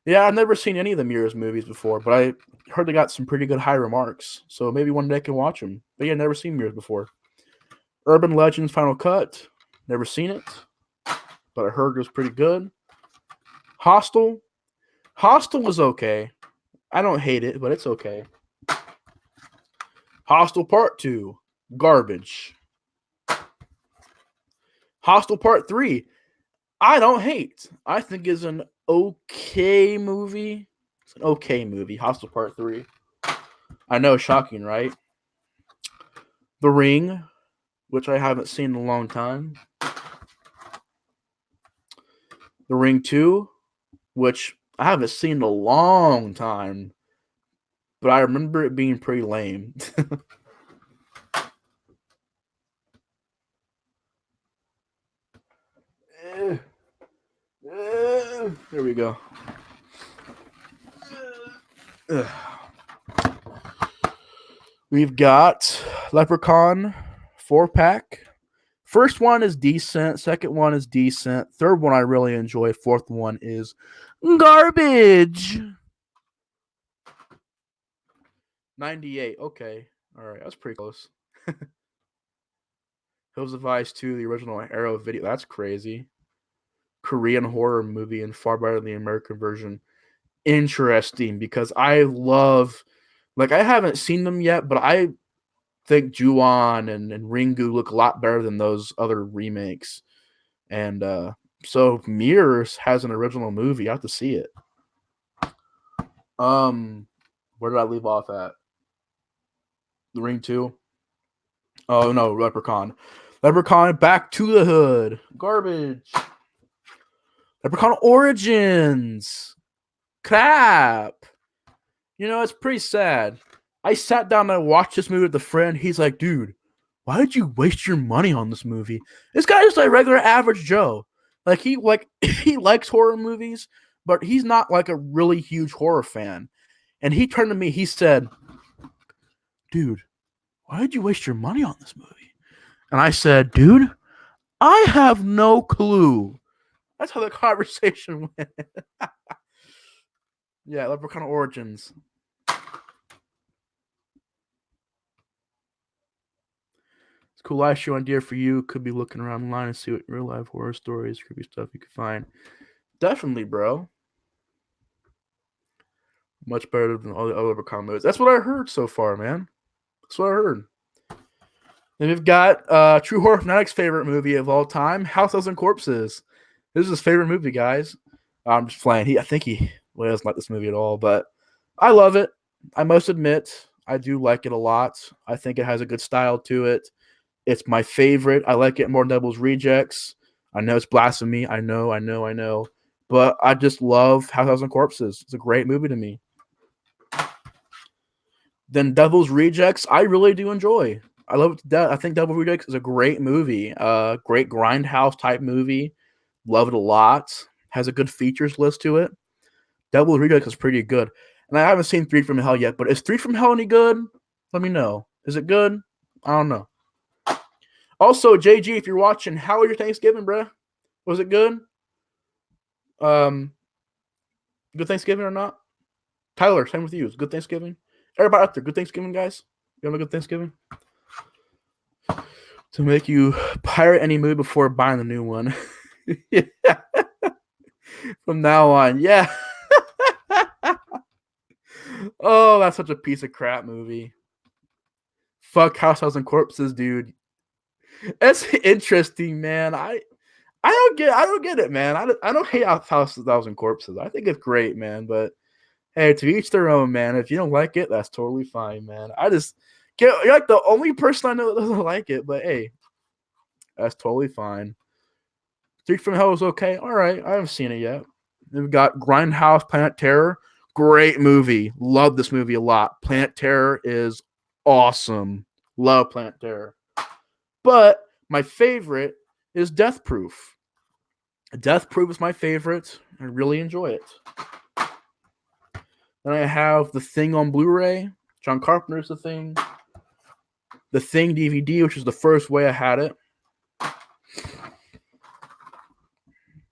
Yeah, I've never seen any of the Mirrors movies before, but I heard they got some pretty good high remarks. So maybe one day I can watch them. But yeah, never seen Mirrors before. Urban Legends Final Cut. Never seen it, but I heard it was pretty good. Hostel. Hostel was okay. I don't hate it, but it's okay. Hostel Part 2. Garbage. Hostel Part 3. I don't hate. I think is an okay movie. It's an okay movie. Hostel Part 3. I know, shocking, right? The Ring, which I haven't seen in a long time. The Ring 2, which I haven't seen in a long time. But I remember it being pretty lame. There we go. We've got Leprechaun 4-pack. First one is decent. Second one is decent. Third one I really enjoy. Fourth one is garbage. 98. Okay. All right. That's pretty close. Hills of Ice 2, the original Arrow video. That's crazy. Korean horror movie and far better than the American version. Interesting, because I love, like, I haven't seen them yet, but I think Ju-on and Ringu look a lot better than those other remakes. And so Mirrors has an original movie. I have to see it. Where did I leave off at? The Ring 2? Oh no, Leprechaun. Leprechaun Back to the Hood. Garbage. Leprechaun Origins. Crap. You know, it's pretty sad. I sat down and I watched this movie with a friend. He's like, dude, why did you waste your money on this movie? This guy is like regular average Joe. Like he likes horror movies, but he's not like a really huge horror fan. And he turned to me, he said, dude, why did you waste your money on this movie? And I said, dude, I have no clue. That's how the conversation went. Yeah, Leprechaun Origins. It's a cool live show idea for you. Could be looking around online and see what real life horror stories, creepy stuff you could find. Definitely, bro. Much better than all the other Leprechaun movies. That's what I heard so far, man. That's what I heard. Then we've got True Horror Fanatic's favorite movie of all time, House of Corpses. This is his favorite movie, guys. I'm just playing. I think he doesn't like this movie at all, but I love it. I must admit, I do like it a lot. I think it has a good style to it. It's my favorite. I like it more than Devil's Rejects. I know it's blasphemy. I know. But I just love House of Corpses. It's a great movie to me. Then Devil's Rejects, I really do enjoy. I love it to death. I think Devil's Rejects is a great movie. Great grindhouse type movie. Love it a lot. Has a good features list to it. Devil's Rejects is pretty good. And I haven't seen 3 from Hell yet, but is 3 from Hell any good? Let me know. Is it good? I don't know. Also, JG, if you're watching, how was your Thanksgiving, bruh? Was it good? Good Thanksgiving or not? Tyler, same with you. It's good Thanksgiving. Everybody out there, good Thanksgiving, guys. You have a good Thanksgiving? To make you pirate any movie before buying the new one. Yeah. From now on, yeah. Oh, that's such a piece of crap movie. Fuck House of Corpses, dude. That's interesting, man. I don't get it, man. I don't hate House of Corpses. I think it's great, man. But hey, to each their own, man. If you don't like it, that's totally fine, man. You're like the only person I know that doesn't like it, but hey, that's totally fine. 3 from Hell is okay. All right, I haven't seen it yet. Then we've got Grindhouse Planet Terror. Great movie. Love this movie a lot. Planet Terror is awesome. Love Planet Terror. But my favorite is Death Proof. Death Proof is my favorite. I really enjoy it. Then I have The Thing on Blu-ray. John Carpenter's The Thing. The Thing DVD, which is the first way I had it.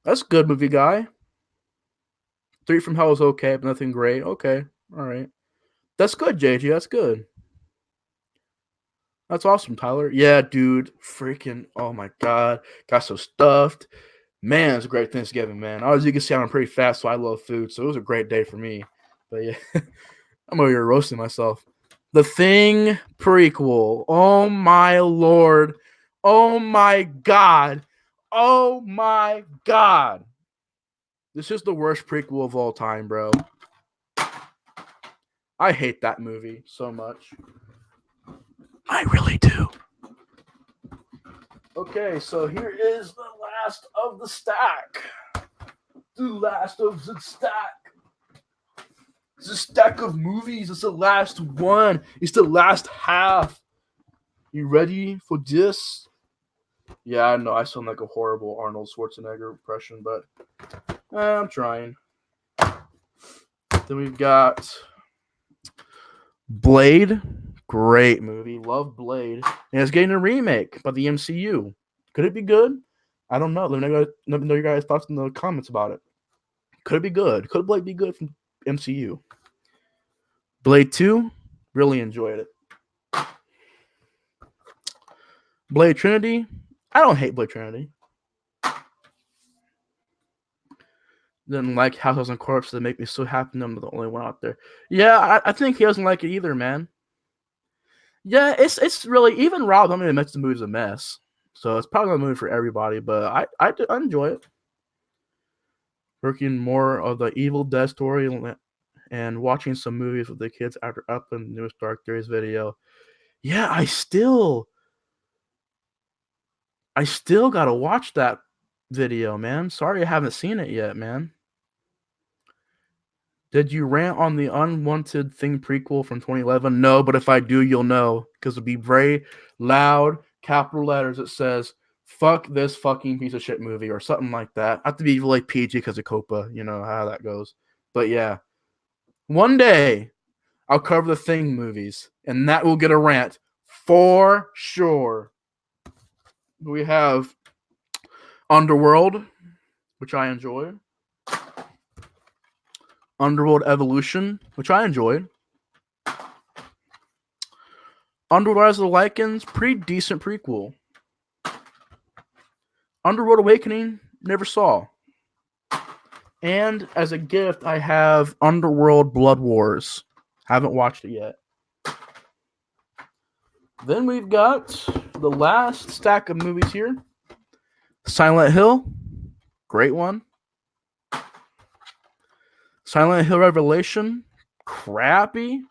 That's a good movie, guy. 3 from Hell is okay, but nothing great. Okay, all right. That's good, JG. That's good. That's awesome, Tyler. Yeah, dude. Freaking, oh my God. Got so stuffed. Man, it's a great Thanksgiving, man. As you can see, I'm pretty fast, so I love food. So it was a great day for me. But yeah, I'm over here roasting myself. The Thing prequel. Oh my Lord. Oh my God. Oh my God. This is the worst prequel of all time, bro. I hate that movie so much. I really do. Okay, so here is the last of the stack. The last of the stack. It's a stack of movies. It's the last one. It's the last half. You ready for this? Yeah, I know I sound like a horrible Arnold Schwarzenegger impression, but I'm trying. Then we've got Blade. Great movie. Love Blade. And it's getting a remake by the MCU. Could it be good? I don't know. Let me know your guys' thoughts in the comments about it. Could it be good? Could Blade be good from MCU? Blade 2, really enjoyed it. Blade Trinity, I don't hate Blade Trinity. Didn't like House of Corpses that make me so happy I'm the only one out there. Yeah, I think he doesn't like it either, man. Yeah, it's really, even Rob, I mean, makes the movie's a mess. So it's probably not a movie for everybody, but I enjoy it. Working more of the Evil Dead story and watching some movies with the kids after up in Newest Dark Theories video. Yeah, I still gotta watch that video, man. Sorry I haven't seen it yet, man. Did you rant on the Unwanted Thing prequel from 2011? No, but if I do, you'll know. Because it'll be very loud, capital letters. It says, fuck this fucking piece of shit movie or something like that. I have to be really PG because of Copa. You know how that goes. But yeah. One day, I'll cover the Thing movies. And that will get a rant. For sure. We have Underworld, which I enjoy. Underworld Evolution, which I enjoyed. Underworld Rise of the Lycans, pretty decent prequel. Underworld Awakening, never saw. And as a gift, I have Underworld Blood Wars. Haven't watched it yet. Then we've got the last stack of movies here. Silent Hill, great one. Silent Hill Revelation, crappy.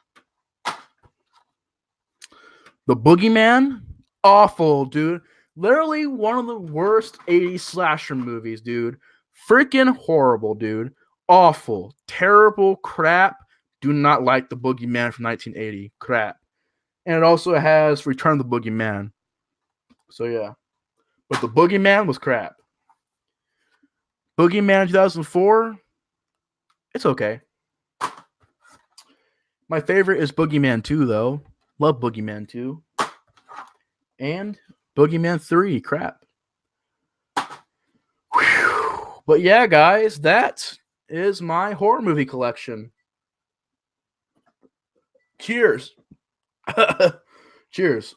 The Boogeyman, awful, dude. Literally one of the worst 80s slasher movies, dude. Freaking horrible, dude. Awful, terrible, crap. Do not like The Boogeyman from 1980. Crap. And it also has Return of the Boogeyman. So, yeah. But The Boogeyman was crap. Boogeyman 2004, it's okay. My favorite is Boogeyman 2, though. Love Boogeyman 2. And Boogeyman 3, crap. Whew. But yeah, guys, that is my horror movie collection. Cheers. Cheers.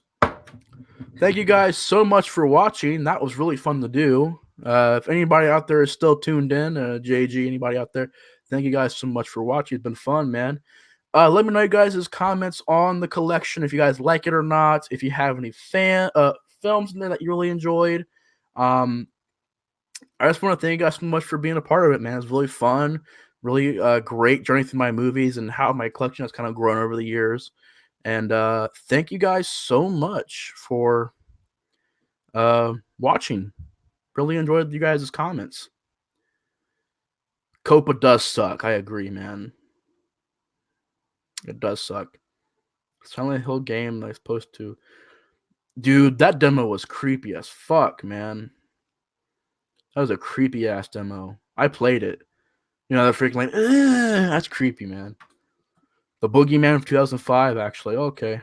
Thank you guys so much for watching. That was really fun to do. If anybody out there is still tuned in, JG, anybody out there, thank you guys so much for watching. It's been fun, man. Let me know you guys' comments on the collection, if you guys like it or not, if you have any films in there that you really enjoyed. I just want to thank you guys so much for being a part of it, man. It's really fun, really great journey through my movies and how my collection has kind of grown over the years. And thank you guys so much for watching. Really enjoyed you guys' comments. Copa does suck. I agree, man. It does suck. Silent Hill game that's supposed to. Dude, that demo was creepy as fuck, man. That was a creepy ass demo. I played it. You know, the freaking like, that's creepy, man. The Boogeyman of 2005, actually. Okay.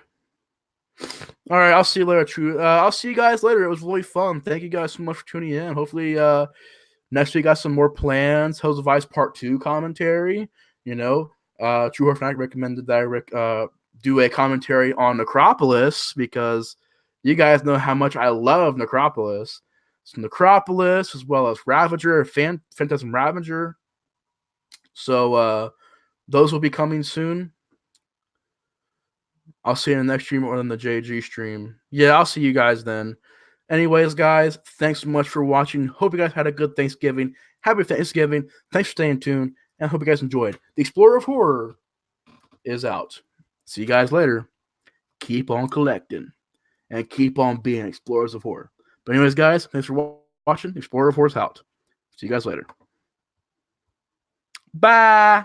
All right, I'll see you later, True. I'll see you guys later. It was really fun. Thank you guys so much for tuning in. Hopefully, next week got some more plans. Hills of Ice Part 2 commentary. You know, True Horror Fanatic recommended that I do a commentary on Necropolis because you guys know how much I love Necropolis. So Necropolis, as well as Ravager, Phantasm Ravager. So those will be coming soon. I'll see you in the next stream or in the JG stream. Yeah, I'll see you guys then. Anyways, guys, thanks so much for watching. Hope you guys had a good Thanksgiving. Happy Thanksgiving. Thanks for staying tuned, and hope you guys enjoyed. The Explorer of Horror is out. See you guys later. Keep on collecting, and keep on being Explorers of Horror. But anyways, guys, thanks for watching. Explorer of Horror is out. See you guys later. Bye.